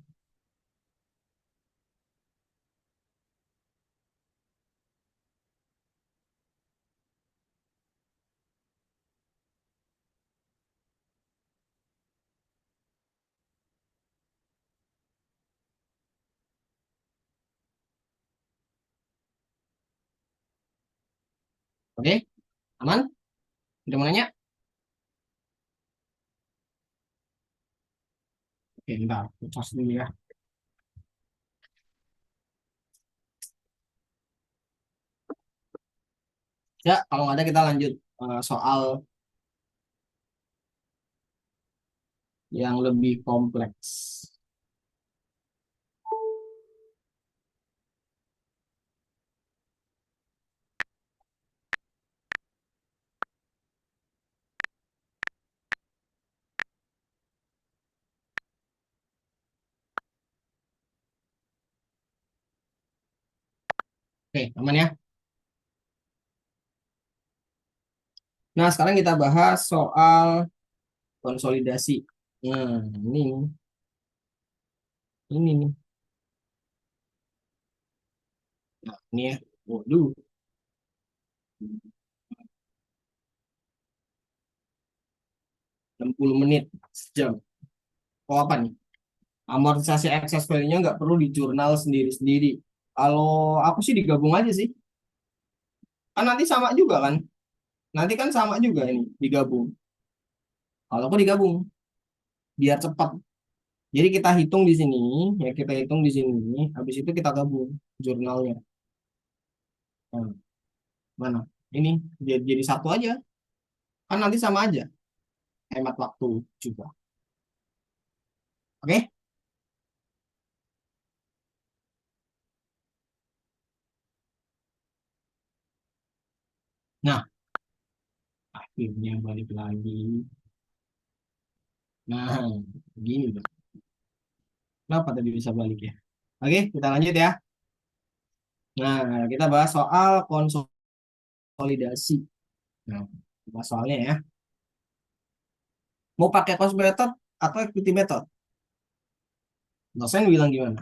Oke, aman? Udah mau nanya? Oke, bentar. Close dulu ya. Ya, kalau nggak ada kita lanjut soal yang lebih kompleks. Oke, aman ya? Nah, sekarang kita bahas soal konsolidasi. Nah, ini nih. Nah, ini ya. Waduh, 60 menit, sejam. Oh, apa nih? Amortisasi excess value-nya nggak perlu di jurnal sendiri-sendiri. Kalau aku sih digabung aja sih. Kan nanti sama juga kan? Nanti kan sama juga ini, digabung. Kalau aku digabung, biar cepat. Jadi kita hitung di sini, ya kita hitung di sini, habis itu kita gabung jurnalnya. Nah, mana? Ini jadi satu aja. Kan nanti sama aja, hemat waktu juga. Oke? Nah, akhirnya balik lagi. Nah, gini dong. Kenapa tadi bisa balik ya? Oke, kita lanjut ya. Nah, kita bahas soal konsolidasi. Nah, bahas soalnya ya. Mau pakai cost method atau equity method? Dosen bilang gimana?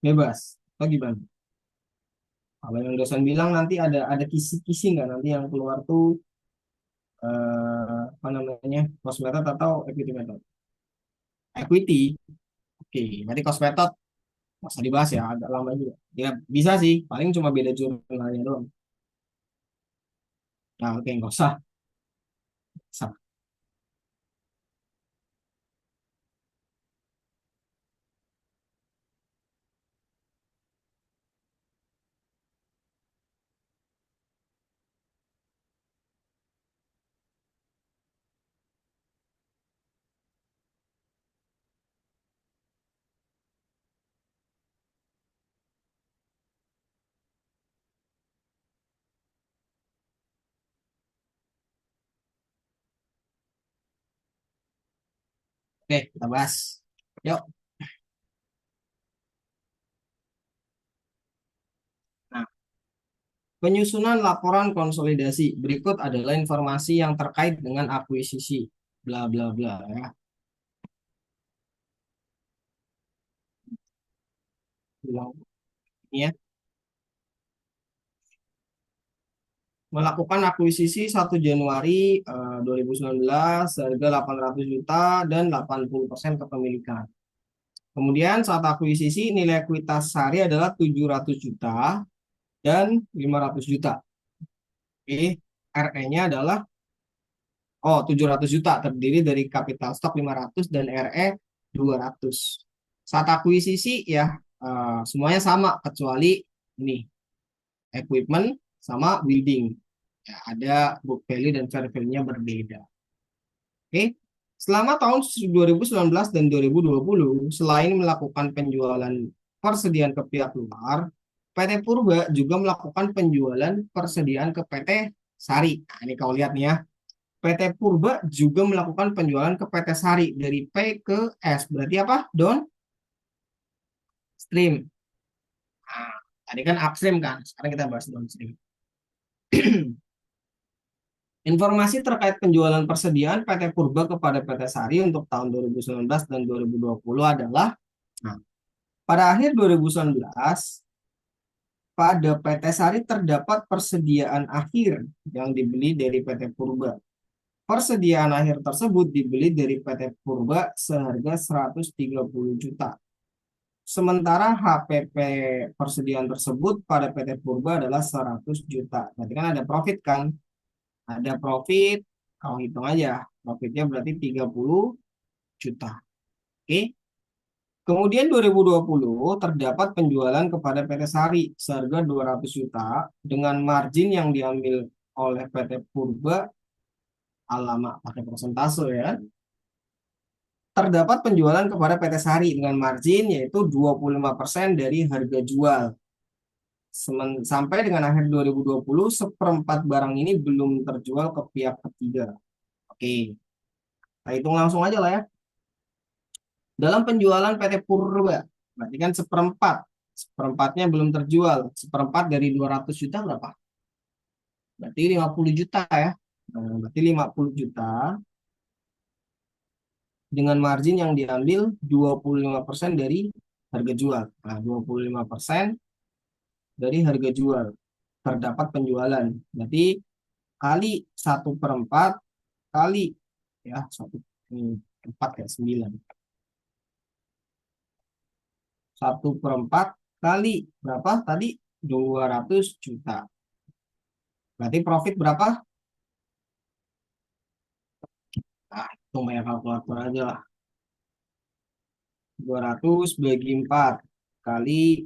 Bebas. Atau gimana? Kalau yang dosen bilang nanti ada kisi-kisi nggak nanti yang keluar tuh apa namanya cost method atau equity method? Equity, oke. Berarti cost method masa dibahas ya agak lama juga. Ya bisa sih, paling cuma beda jurnalnya doang. Nah, oke nggak usah. Usah. Oke, kita bahas. Yuk. Nah, penyusunan laporan konsolidasi. Berikut adalah informasi yang terkait dengan akuisisi. Bla bla bla ya. Bilang ini ya. Melakukan akuisisi 1 Januari 2019 harga 800 juta dan 80% kepemilikan. Kemudian saat akuisisi nilai ekuitas sehari adalah 700 juta dan 500 juta. Oke, RE-nya adalah 700 juta terdiri dari kapital stok 500 dan RE 200. Saat akuisisi ya semuanya sama kecuali ini equipment sama building. Ya, ada book value dan fair value-nya berbeda. Oke. Selama tahun 2019 dan 2020, selain melakukan penjualan persediaan ke pihak luar, PT Purba juga melakukan penjualan persediaan ke PT Sari. Nah, ini kau lihat nih ya. PT Purba juga melakukan penjualan ke PT Sari dari P ke S. Berarti apa? Downstream. Nah, tadi kan upstream kan. Sekarang kita bahas downstream. Informasi terkait penjualan persediaan PT Purba kepada PT Sari untuk tahun 2019 dan 2020 adalah, nah, pada akhir 2019, pada PT Sari terdapat persediaan akhir yang dibeli dari PT Purba. Persediaan akhir tersebut dibeli dari PT Purba seharga 130 juta. Sementara HPP persediaan tersebut pada PT Purba adalah 100 juta. Berarti kan ada profit kan? Ada profit, kau hitung aja. Profitnya berarti 30 juta. Oke. Kemudian 2020 terdapat penjualan kepada PT Sari seharga 200 juta dengan margin yang diambil oleh PT Purba, alamak pakai persentase ya. Terdapat penjualan kepada PT Sari dengan margin yaitu 25% dari harga jual. Sampai dengan akhir 2020, seperempat barang ini belum terjual ke pihak ketiga. Oke, kita hitung langsung aja lah ya. Dalam penjualan PT Purba, berarti kan seperempat. Seperempatnya belum terjual. Seperempat dari 200 juta berapa? Berarti 50 juta ya. Nah, berarti 50 juta dengan margin yang diambil 25% dari harga jual. Nah, 25% dari harga jual terdapat penjualan. Berarti kali 1/4 kali ya 1/4 kayak 9. 1/4 kali berapa tadi? 200 juta. Berarti profit berapa? Nah, itu banyak kalkulator aja lah. 200 bagi 4 kali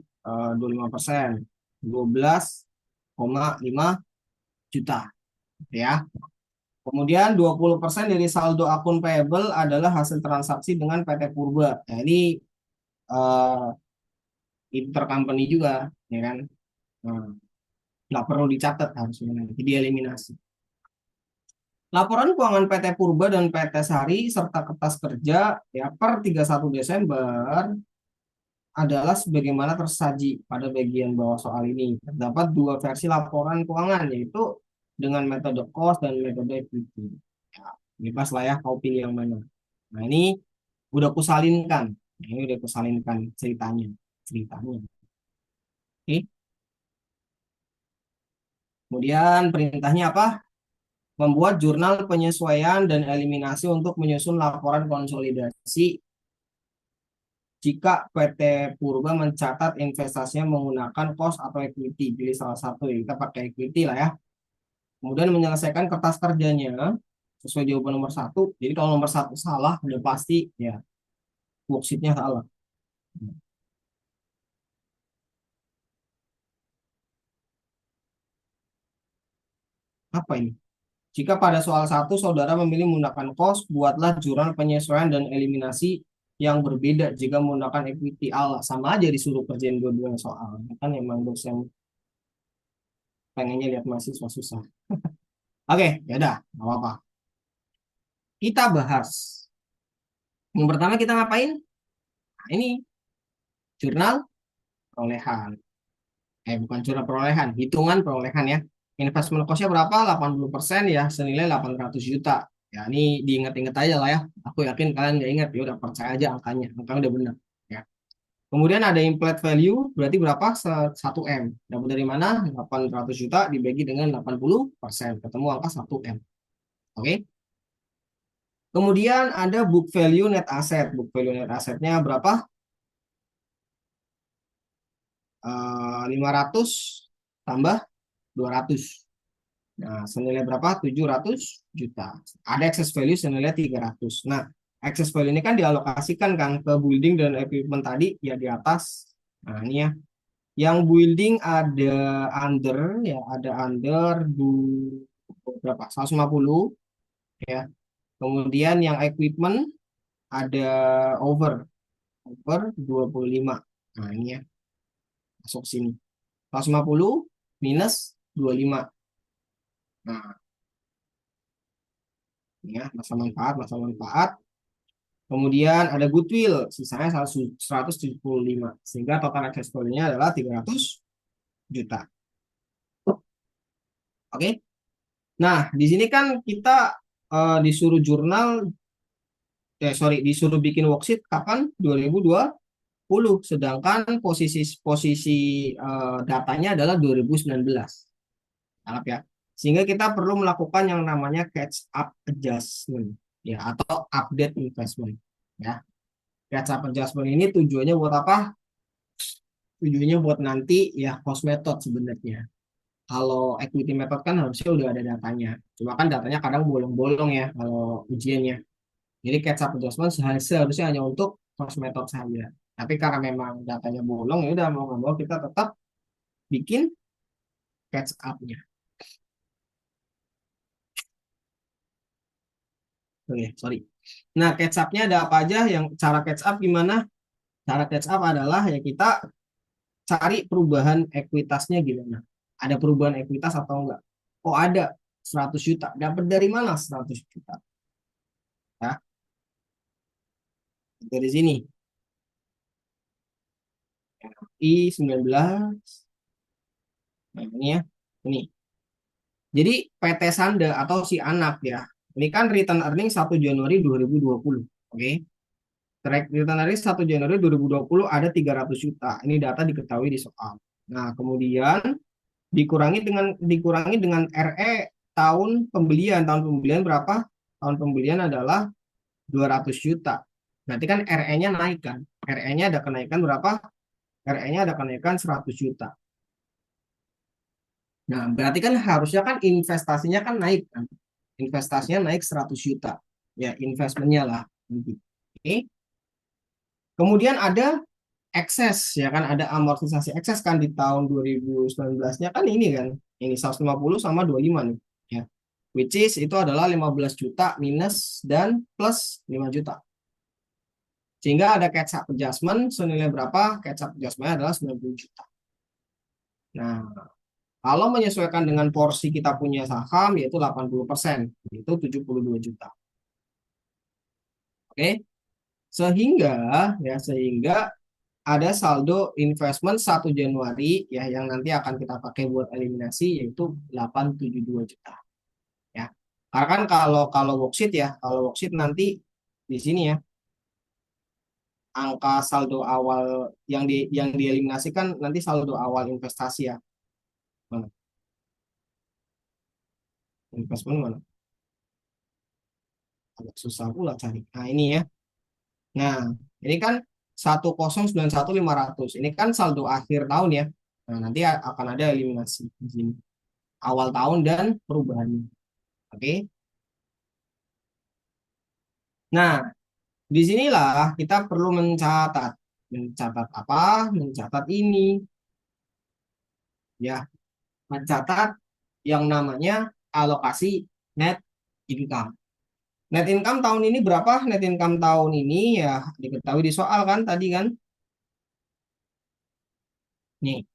25%. 12,5 juta. Ya. Kemudian 20% dari saldo akun payable adalah hasil transaksi dengan PT Purba. Nah, ini uh, intercompany juga, ya kan? Nah, nggak perlu dicatat harusnya nanti dieliminasi. Laporan keuangan PT Purba dan PT Sari serta kertas kerja ya per 31 Desember adalah sebagaimana tersaji pada bagian bawah soal ini. Terdapat dua versi laporan keuangan yaitu dengan metode cost dan metode equity. Ya, bebas lah ya kau pilih yang mana. Nah, ini udah kusalinkan. Ini udah kusalinkan ceritanya. Oke. Kemudian perintahnya apa? Membuat jurnal penyesuaian dan eliminasi untuk menyusun laporan konsolidasi jika PT Purba mencatat investasinya menggunakan cost atau equity. Pilih salah satu ya, kita pakai equity lah ya. Kemudian menyelesaikan kertas kerjanya sesuai jawaban nomor 1. Jadi kalau nomor 1 salah, udah pasti ya worksheetnya salah. Apa ini? Jika pada soal 1 saudara memilih menggunakan cost, buatlah jurnal penyesuaian dan eliminasi yang berbeda jika menggunakan equity. Allah sama aja disuruh kerjain dua-dua soal. Kan emang dosen pengennya lihat mahasiswa susah. Oke, ya udah, nggak apa-apa. Kita bahas Yang pertama kita ngapain? Nah, ini jurnal perolehan. Bukan jurnal perolehan, hitungan perolehan ya. Investment cost-nya berapa? 80% ya, senilai 800 juta. Ya, ini diingat-ingat aja lah ya. Aku yakin kalian nggak ingat, ya udah percaya aja angkanya. Angkanya udah benar. Ya. Kemudian ada implied value, berarti berapa? 1M. Dapat dari mana? 800 juta dibagi dengan 80%. Ketemu angka 1M. Oke? Kemudian ada book value net asset. Book value net assetnya berapa? 500 tambah 200. Nah, senilai berapa? 700 juta. Ada excess value senilai 300. Nah, excess value ini kan dialokasikan kan ke building dan equipment tadi ya di atas. Nah, ini ya. Yang building ada under ya, ada under berapa? 150 ya. Kemudian yang equipment ada over 25. Nah, ini ya. Masuk sini. 150 minus 25. Nah, ini ya, masa manfaat. Kemudian ada goodwill, sisanya 175. Sehingga total excess value-nya adalah 300 juta. Oke. Nah, di sini kan kita disuruh disuruh bikin worksheet kapan? 2020. Sedangkan posisi posisi datanya adalah 2019. Anggap ya. Sehingga kita perlu melakukan yang namanya catch up adjustment ya atau update investment ya. Catch up adjustment ini tujuannya buat apa? Tujuannya buat nanti ya cost method sebenarnya. Kalau equity method kan harusnya udah ada datanya. Cuma kan datanya kadang bolong-bolong ya kalau ujiannya. Jadi catch up adjustment seharusnya hanya untuk cost method saja. Tapi karena memang datanya bolong ya udah mau nggak mau kita tetap bikin catch up-nya. Oke, sorry. Nah, catch up-nya ada apa aja? Yang cara catch up gimana? Cara catch up adalah ya kita cari perubahan ekuitasnya gimana. Ada perubahan ekuitas atau enggak? Oh, ada 100 juta. Dapat dari mana 100 juta? Ya, dari sini. I19. Nah, ini ya. Ini. Jadi PT Sanda atau si anak ya. Ini kan return earning 1 Januari 2020. Oke. Track return earning 1 Januari 2020 ada 300 juta. Ini data diketahui di soal. Nah, kemudian dikurangi dengan RE tahun pembelian berapa? Tahun pembelian adalah 200 juta. Berarti kan RE-nya naik kan? RE-nya ada kenaikan berapa? RE-nya ada kenaikan 100 juta. Nah, berarti kan harusnya kan investasinya kan naik kan? Investasinya naik 100 juta. Ya, investmentnya lah. Oke. Kemudian ada ekses ya kan, ada amortisasi ekses kan di tahun 2019-nya kan ini kan. Ini 150 sama 25 nih. Ya. Which is itu adalah 15 juta minus dan plus 5 juta. Sehingga ada catch up adjustment senilai berapa? Catch up adjustment adalah 90 juta. Nah, kalau menyesuaikan dengan porsi kita punya saham yaitu 80%, itu 72 juta. Oke. Sehingga ada saldo investment 1 Januari ya yang nanti akan kita pakai buat eliminasi yaitu 872 juta. Ya. Karena kan kalau worksheet ya, kalau worksheet nanti di sini ya angka saldo awal yang dieliminasikan nanti saldo awal investasi ya. Mana? Investment mana? Agak susah pula cari. Nah, ini ya. Nah, ini kan 1091500. Ini kan saldo akhir tahun ya. Nah, nanti akan ada eliminasi di sini. Awal tahun dan perubahannya. Oke. Nah, disinilah kita perlu mencatat. Mencatat apa? Mencatat ini. Ya, mencatat yang namanya alokasi net income. Net income tahun ini berapa? Net income tahun ini ya diketahui di soal kan tadi kan. Nih,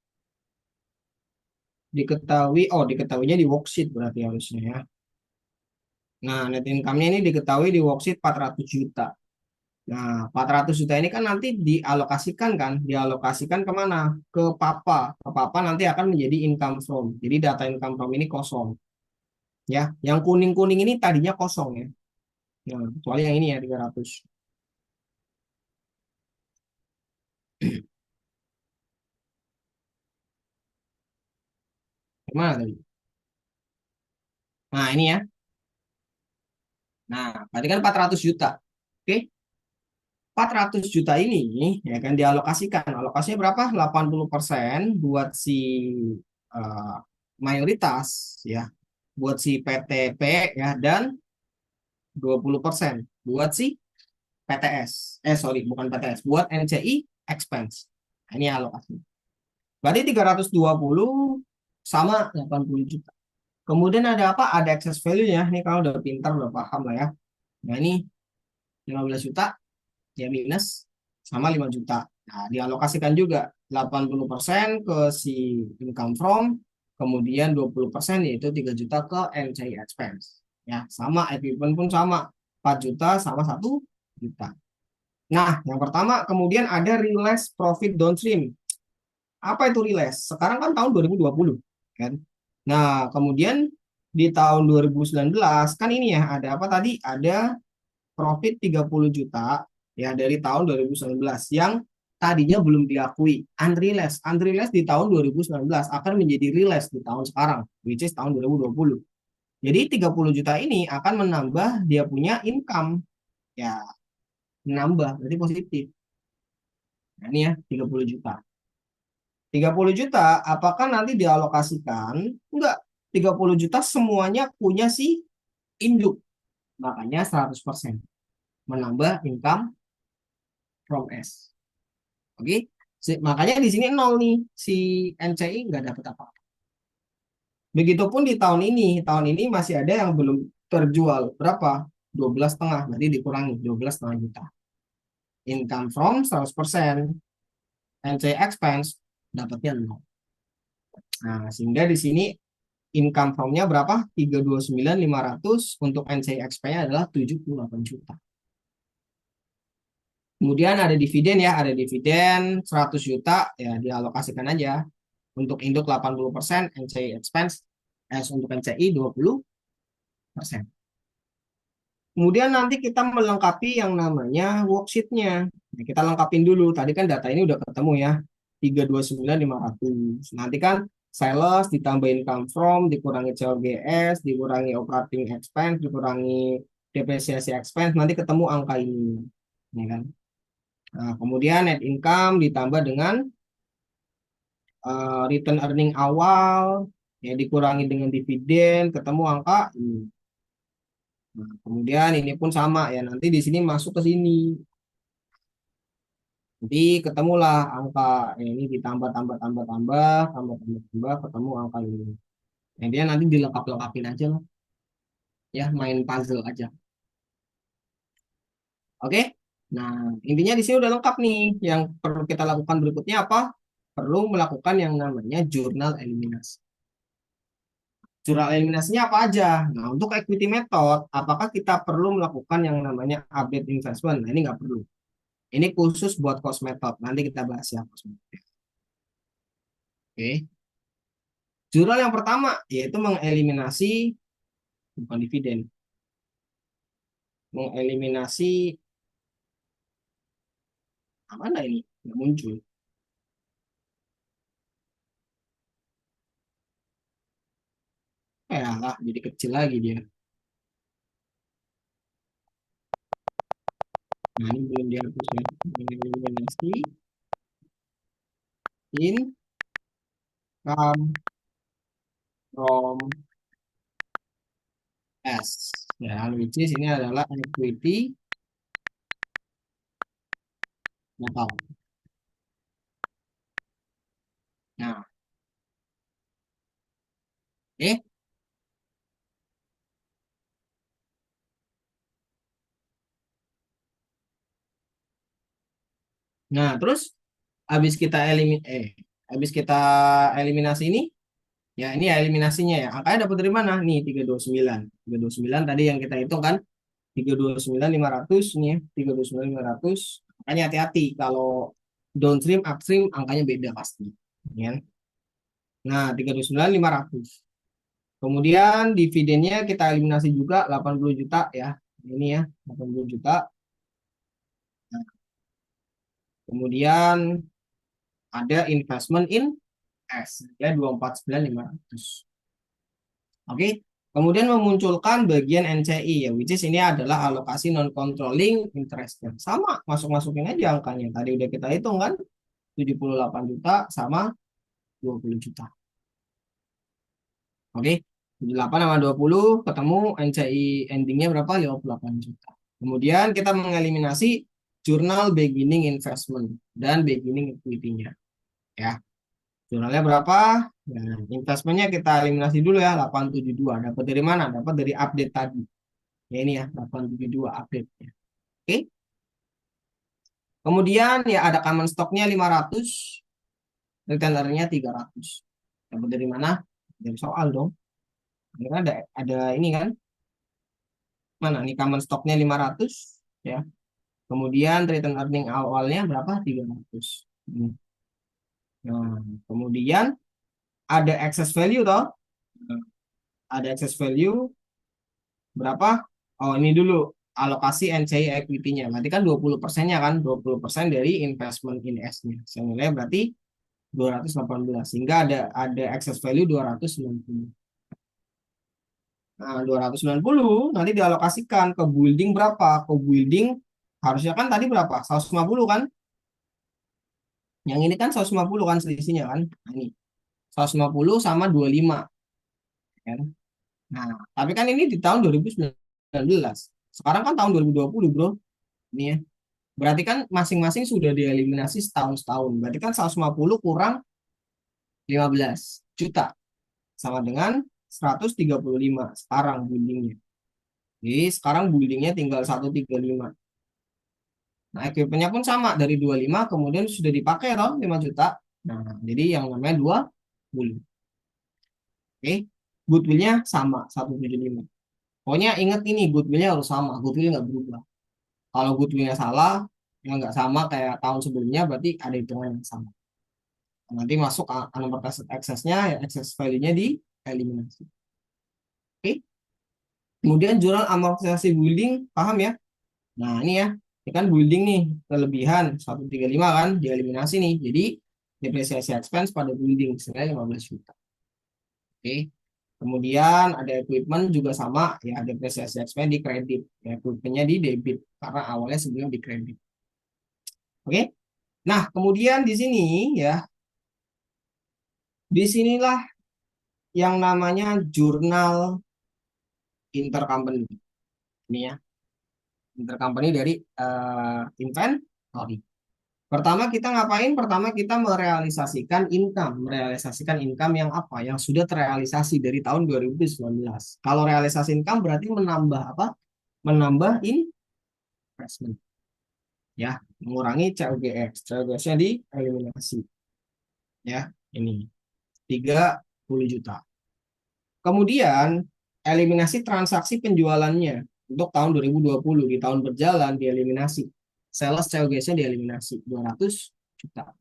diketahuinya di worksheet berarti harusnya ya. Nah, net income-nya ini diketahui di worksheet 400 juta. Nah, 400 juta ini kan nanti dialokasikan kan? Dialokasikan kemana? Ke Papa. Ke Papa nanti akan menjadi income from. Jadi data income from ini kosong. Ya, yang kuning-kuning ini tadinya kosong ya. Nah, kecuali yang ini ya 300. Gimana tadi? Nah, ini ya. Nah, tadi kan 400 juta. Oke, 400 juta ini ya kan dialokasikan. Alokasinya berapa? 80% buat si eh, mayoritas ya, buat si PTP ya, dan 20% buat si PTS. Sorry, bukan PTS, buat NCI expense. Nah, ini alokasi. Berarti 320 sama 80 juta. Kemudian ada apa? Ada excess value-nya. Ini kalau udah pintar, udah paham lah ya. Nah, ini 15 juta ya minus sama 5 juta. Nah, dialokasikan juga 80% ke si income from, kemudian 20% yaitu 3 juta ke NCI expense. Ya, sama equipment pun sama 4 juta sama 1 juta. Nah, yang pertama kemudian ada realized profit downstream. Apa itu realized? Sekarang kan tahun 2020 kan. Nah, kemudian di tahun 2019 kan ini ya ada apa tadi? Ada profit 30 juta ya dari tahun 2019 yang tadinya belum diakui unrealized. Unrealized di tahun 2019 akan menjadi realized di tahun sekarang, which is tahun 2020. Jadi 30 juta ini akan menambah dia punya income. Ya, menambah, berarti positif. Nah, ini ya 30 juta. 30 juta apakah nanti dialokasikan? Enggak. 30 juta semuanya punya si induk. Makanya 100% menambah income from S. Oke, makanya di sini nol nih, si NCI nggak dapat apa-apa. Begitupun di tahun ini masih ada yang belum terjual berapa? 12,5, berarti dikurangi 12,5 juta. Income from 100%, NCI expense dapatnya nol. Nah, sehingga di sini income from-nya berapa? 329.500, untuk NCI expense-nya adalah 78 juta. Kemudian ada dividen ya, ada dividen 100 juta ya dialokasikan aja. Untuk induk 80%, NCI expense, untuk NCI 20%. Kemudian nanti kita melengkapi yang namanya worksheet-nya. Nah, kita lengkapin dulu. Tadi kan data ini udah ketemu ya. 329.500. Nanti kan sales ditambah income from, dikurangi COGS, dikurangi operating expense, dikurangi depresiasi expense, nanti ketemu angka ini. Ya kan? Nah, kemudian net income ditambah dengan return earning awal, ya dikurangi dengan dividen, ketemu angka ini. Nah, kemudian ini pun sama ya, nanti di sini masuk ke sini. Jadi ketemulah angka ini ditambah tambah tambah tambah tambah tambah tambah ketemu angka ini. Nah, dia nanti dilengkap-lengkapin aja lah. Ya, main puzzle aja. Oke? Nah, intinya di sini udah lengkap nih. Yang perlu kita lakukan berikutnya apa? Perlu melakukan yang namanya jurnal eliminasi. Jurnal eliminasinya apa aja? Nah, untuk equity method, apakah kita perlu melakukan yang namanya update investment? Nah, ini nggak perlu. Ini khusus buat cost method. Nanti kita bahas ya cost method. Oke. Jurnal yang pertama yaitu mengeliminasi, bukan dividen, mengeliminasi mana ini? Nggak muncul. Lah, jadi kecil lagi dia. Nah, ini belum dihapus ya. Mengeliminasi income from S. Ya, which is ini adalah equity method. Nah, oke. Nah, terus habis kita habis kita eliminasi ini, ya ini ya eliminasinya ya. Angkanya dapat dari mana? Nih 329. 329 tadi yang kita hitung kan 329.500 ini ya, 329.500. Makanya hati-hati kalau downstream, upstream angkanya beda pasti. Ya. Nah, 329.500. Kemudian dividennya kita eliminasi juga 80 juta ya. Ini ya, 80 juta. Nah, kemudian ada investment in S ya 249.500. Oke. Kemudian memunculkan bagian NCI ya, which is ini adalah alokasi non controlling interest. Sama, masuk-masukin aja angkanya. Tadi udah kita hitung kan, 78 juta sama 20 juta. Oke. 78 sama 20 ketemu NCI endingnya berapa? 58 juta. Kemudian kita mengeliminasi jurnal beginning investment dan beginning equity-nya. Ya. Jurnalnya berapa? Nah, investmentnya kita eliminasi dulu ya, 872. Dapat dari mana? Dapat dari update tadi. Ya ini ya, 872 update-nya. Oke. Kemudian ya ada common stock-nya 500, retainernya 300. Dapat dari mana? Dari soal dong. Ini kan ada ini kan. Mana nih common stock-nya 500 ya. Kemudian return earning awalnya berapa? 300. Nah, kemudian ada excess value toh. Nah, ada excess value berapa? Oh, ini dulu alokasi NCI equity-nya. Berarti kan 20%-nya kan, 20% dari investment in S-nya. Senilai berarti 218. Sehingga ada excess value 290. Nah, 290 nanti dialokasikan ke building berapa? Ke building harusnya kan tadi berapa? 150 kan? Yang ini kan 150 kan selisihnya kan? Nah, ini 150 sama 25 kan? Nah, tapi kan ini di tahun 2019. Sekarang kan tahun 2020, Bro. Ini ya. Berarti kan masing-masing sudah dieliminasi setahun-setahun. Berarti kan 150 kurang 15 juta. Sama dengan 135 sekarang buildingnya. Jadi sekarang buildingnya tinggal 135. Nah, equipmentnya pun sama. Dari 25 kemudian sudah dipakai toh 5 juta. Nah, jadi yang namanya 20. Oke. Goodwill-nya sama 175. Pokoknya ingat ini goodwill-nya harus sama. Goodwill nggak berubah. Kalau goodwill-nya salah, yang nggak sama kayak tahun sebelumnya berarti ada hitungan yang sama. Nanti masuk unamortized excess-nya, ya excess value-nya dieliminasi. Oke. Kemudian jurnal amortisasi building, paham ya? Nah, ini kan building nih, kelebihan 135 kan, dieliminasi nih. Jadi, depresiasi expense pada building, senilai 15 juta. Oke. Kemudian ada equipment juga sama, ya depresiasi expense di kredit. Ya, equipment-nya di debit, karena awalnya sebelum di kredit. Oke. Nah, kemudian di sini ya, disinilah yang namanya jurnal intercompany. Ini ya, intercompany dari inventory. Pertama kita ngapain? Pertama kita merealisasikan income yang apa? Yang sudah terrealisasi dari tahun 2019. Kalau realisasi income berarti menambah apa? Menambah investment. Ya, mengurangi COGS. COGS-nya dieliminasi. Ya, ini 30 juta. Kemudian eliminasi transaksi penjualannya untuk tahun 2020 di tahun berjalan dieliminasi. Sales COGS-nya dieliminasi 200 juta.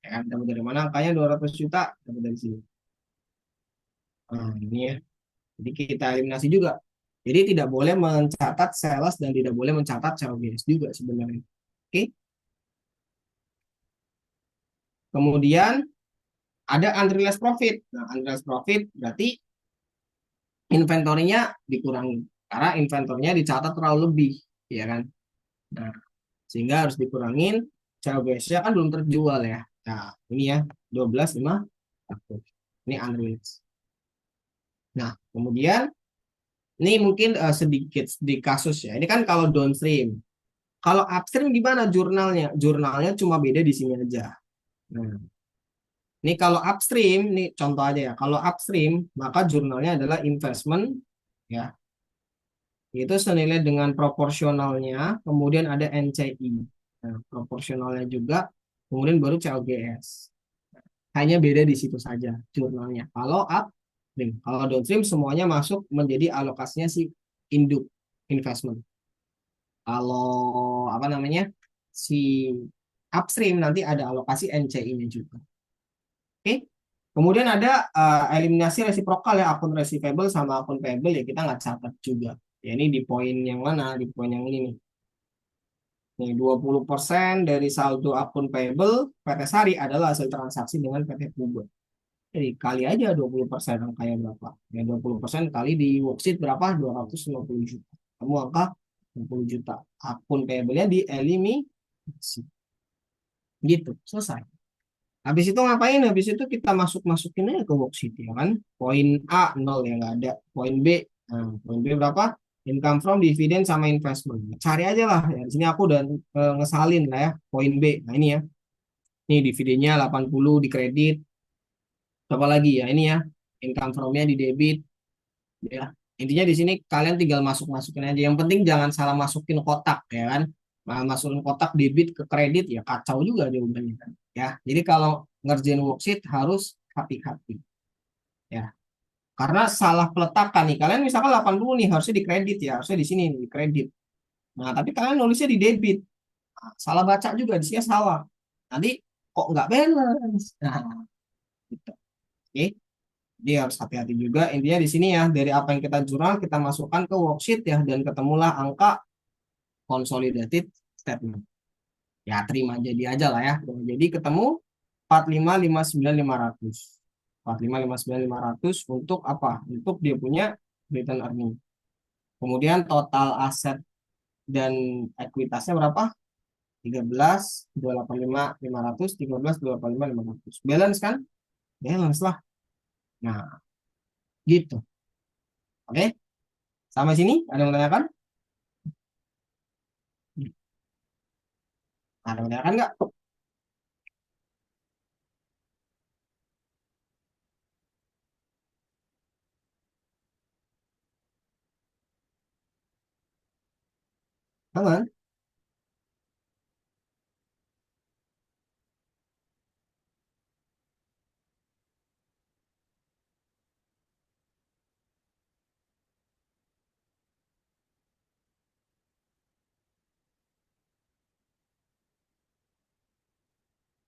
Ya kan, dapat dari mana angkanya 200 juta? Dapat dari sini. Nah, ini ya. Jadi kita eliminasi juga. Jadi tidak boleh mencatat sales dan tidak boleh mencatat COGS juga sebenarnya. Oke. Kemudian ada unrealized profit. Nah, unrealized profit berarti inventorinya dikurangi karena inventornya dicatat terlalu lebih, ya kan? Nah, sehingga harus dikurangin. COGS-nya kan belum terjual ya. Nah, ini ya 12,5. Ini unrealized. Nah, kemudian ini mungkin sedikit di kasus ya. Ini kan kalau downstream. Kalau upstream gimana jurnalnya? Jurnalnya cuma beda di sini aja. Nah, ini kalau upstream, ini contoh aja ya. Kalau upstream, maka jurnalnya adalah investment ya. Itu senilai dengan proporsionalnya, kemudian ada NCI. Nah, proporsionalnya juga, kemudian baru COGS. Hanya beda di situ saja jurnalnya. Kalau upstream, kalau downstream semuanya masuk menjadi alokasinya si induk investment. Kalau apa namanya si upstream nanti ada alokasi NCI-nya juga. Oke. Kemudian ada eliminasi resiprokal ya, akun receivable sama akun payable ya kita nggak catat juga. Ya ini di poin yang mana? Di poin yang ini nih. Nih 20% dari saldo akun payable PT Sari adalah hasil transaksi dengan PT Puber. Jadi kali aja 20% angkanya berapa? Ya 20% kali di worksheet berapa? 250 juta. Kamu angka 60 juta. Akun payable-nya dieliminasi. Gitu, selesai. Habis itu ngapain? Habis itu kita masukin aja ke worksheet ya kan. Poin A 0 ya nggak ada. Poin B, nah, poin B berapa? Income from dividend sama investment. Cari aja lah. Ya, di sini aku udah ngesalin lah ya. Poin B. Nah ini ya. Ini dividennya 80 di kredit. Apa lagi ya? Ini ya. Income from-nya di debit. Ya. Intinya di sini kalian tinggal masukin aja. Yang penting jangan salah masukin kotak ya kan. Nah, masukin kotak debit ke kredit ya kacau juga jawabannya kan. Ya. Jadi kalau ngerjain worksheet harus hati-hati ya. Karena salah peletakan nih. Kalian misalkan 80 nih harusnya di kredit ya, harusnya di sini di kredit. Nah, tapi kalian nulisnya di debit. Nah, salah baca juga di sini salah. Nanti kok nggak balance. Nah, gitu. Oke. Jadi harus hati-hati juga. Intinya di sini ya, dari apa yang kita jurnal kita masukkan ke worksheet ya dan ketemulah angka consolidated statement. Ya, terima jadi aja lah ya. Jadi ketemu 4559.500. 4559.500 untuk apa? Untuk dia punya return earning. Kemudian total aset dan ekuitasnya berapa? 13.285.500, 13.285.500. Balance kan? Balance lah. Nah, gitu. Oke? Sampai sini ada yang menanyakan? Ada yang menanyakan nggak? Aman?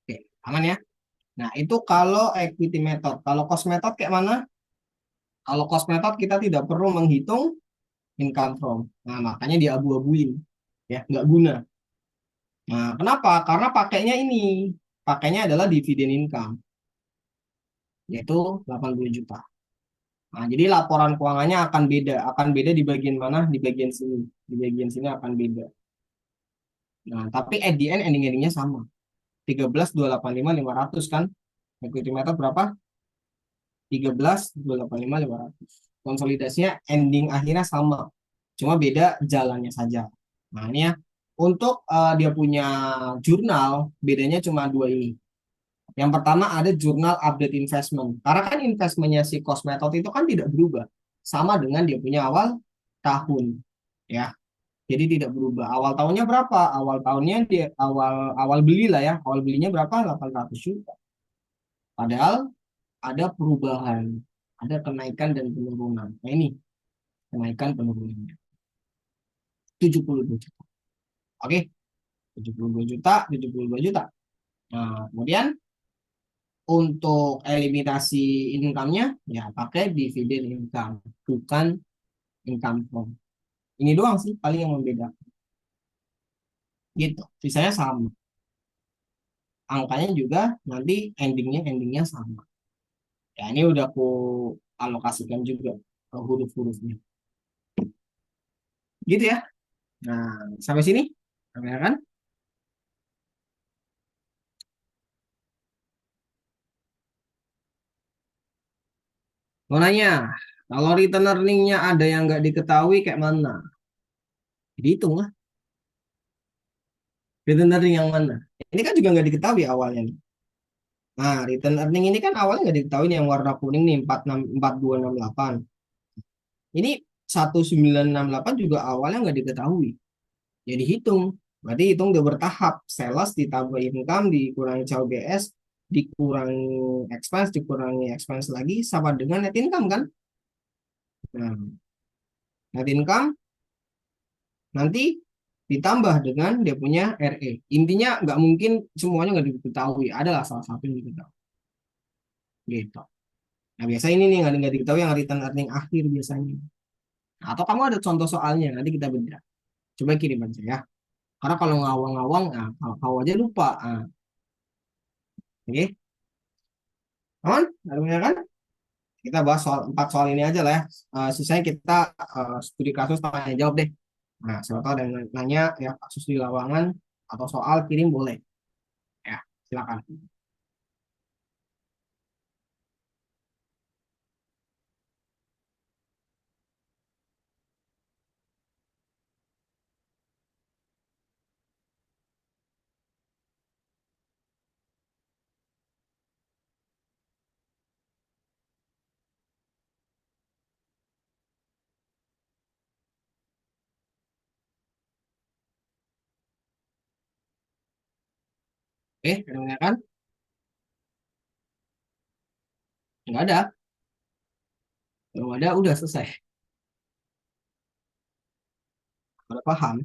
Oke, aman ya. Nah, itu kalau equity method. Kalau cost method kayak mana? Kalau cost method kita tidak perlu menghitung income from. Nah, makanya diabu-abuin. Ya, nggak guna. Nah, kenapa? Karena pakainya ini. Pakainya adalah dividen income. Yaitu 80 juta. Nah, jadi laporan keuangannya akan beda. Akan beda di bagian mana? Di bagian sini. Di bagian sini akan beda. Nah, tapi at the end, ending-endingnya sama. 13.285.500 kan? Equity method berapa? 13.285.500. Konsolidasinya ending akhirnya sama. Cuma beda jalannya saja. Nah, ini ya. Untuk dia punya jurnal, bedanya cuma dua ini. Yang pertama ada jurnal update investment. Karena kan investmentnya si cost method itu kan tidak berubah. Sama dengan dia punya awal tahun. Ya, jadi tidak berubah. Awal tahunnya berapa? Awal tahunnya dia awal awal beli lah ya. Awal belinya berapa? 800 juta. Padahal ada perubahan, ada kenaikan dan penurunan. Nah ini kenaikan penurunannya 72 juta. Oke, 72 juta, 72 juta. Nah, kemudian untuk eliminasi income-nya ya pakai dividen income, bukan income from. Ini doang sih paling yang membedakan. Gitu. Sisanya sama. Angkanya juga nanti endingnya sama. Ya ini udah aku alokasikan juga ke huruf-hurufnya. Gitu ya. Nah, sampai sini. Ya kan? Mau nanya, kalau return earning-nya ada yang nggak diketahui kayak mana? Dihitung lah. Return earning yang mana? Ini kan juga nggak diketahui awalnya nih. Nah, return earning ini kan awalnya nggak diketahui nih yang warna kuning nih 4268. Ini 1968 juga awalnya nggak diketahui. Jadi hitung. Berarti hitung udah bertahap. Sales ditambah income dikurangi COGS dikurangi expense lagi sama dengan net income kan? Nah, net income nanti ditambah dengan dia punya RE. Intinya nggak mungkin semuanya nggak diketahui, adalah salah satu yang diketahui. Gitu. Nah, biasa ini nih nggak diketahui yang return earning akhir biasanya. Atau kamu ada contoh soalnya, nanti kita bedah. Coba kirim aja ya. Karena kalau ngawang-ngawang, nah, kau aja lupa. Nah, oke, aman? Ada kan? Kita bahas soal 4 soal ini aja lah ya. Sisanya kita studi kasus tanya jawab deh. Nah, siapa tahu ada yang nanya ya kasus di lawangan atau soal kirim boleh. Ya, silakan. Oke, ada yang nanya kan? Nggak ada. Kalau ada, udah selesai. Udah paham?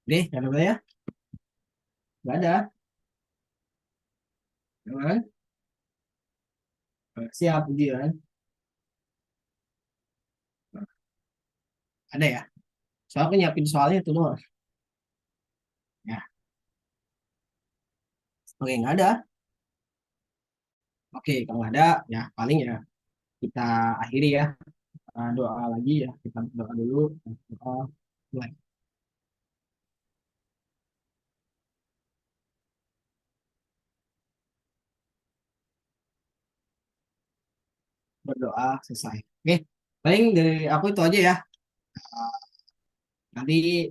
Deh, ada apa ya? Nggak ada. Jangan. Siap, ujian. Ada ya? Soalnya aku nyiapin soalnya itu doang. Ya, oke, nggak ada. Oke, kalau nggak ada, ya paling ya kita akhiri ya. Doa lagi ya. Kita doa dulu. Doa mulai. Berdoa selesai. Oke, paling dari aku itu aja ya. Nanti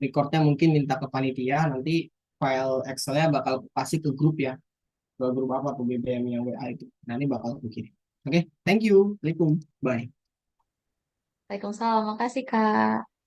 recordnya mungkin minta ke panitia. Nanti file Excelnya bakal kasih ke grup ya. Ke grup apa tuh BBM yang WA itu. Nanti bakal aku kirim. Oke, thank you. Assalamualaikum. Bye. Waalaikumsalam. Makasih, Kak.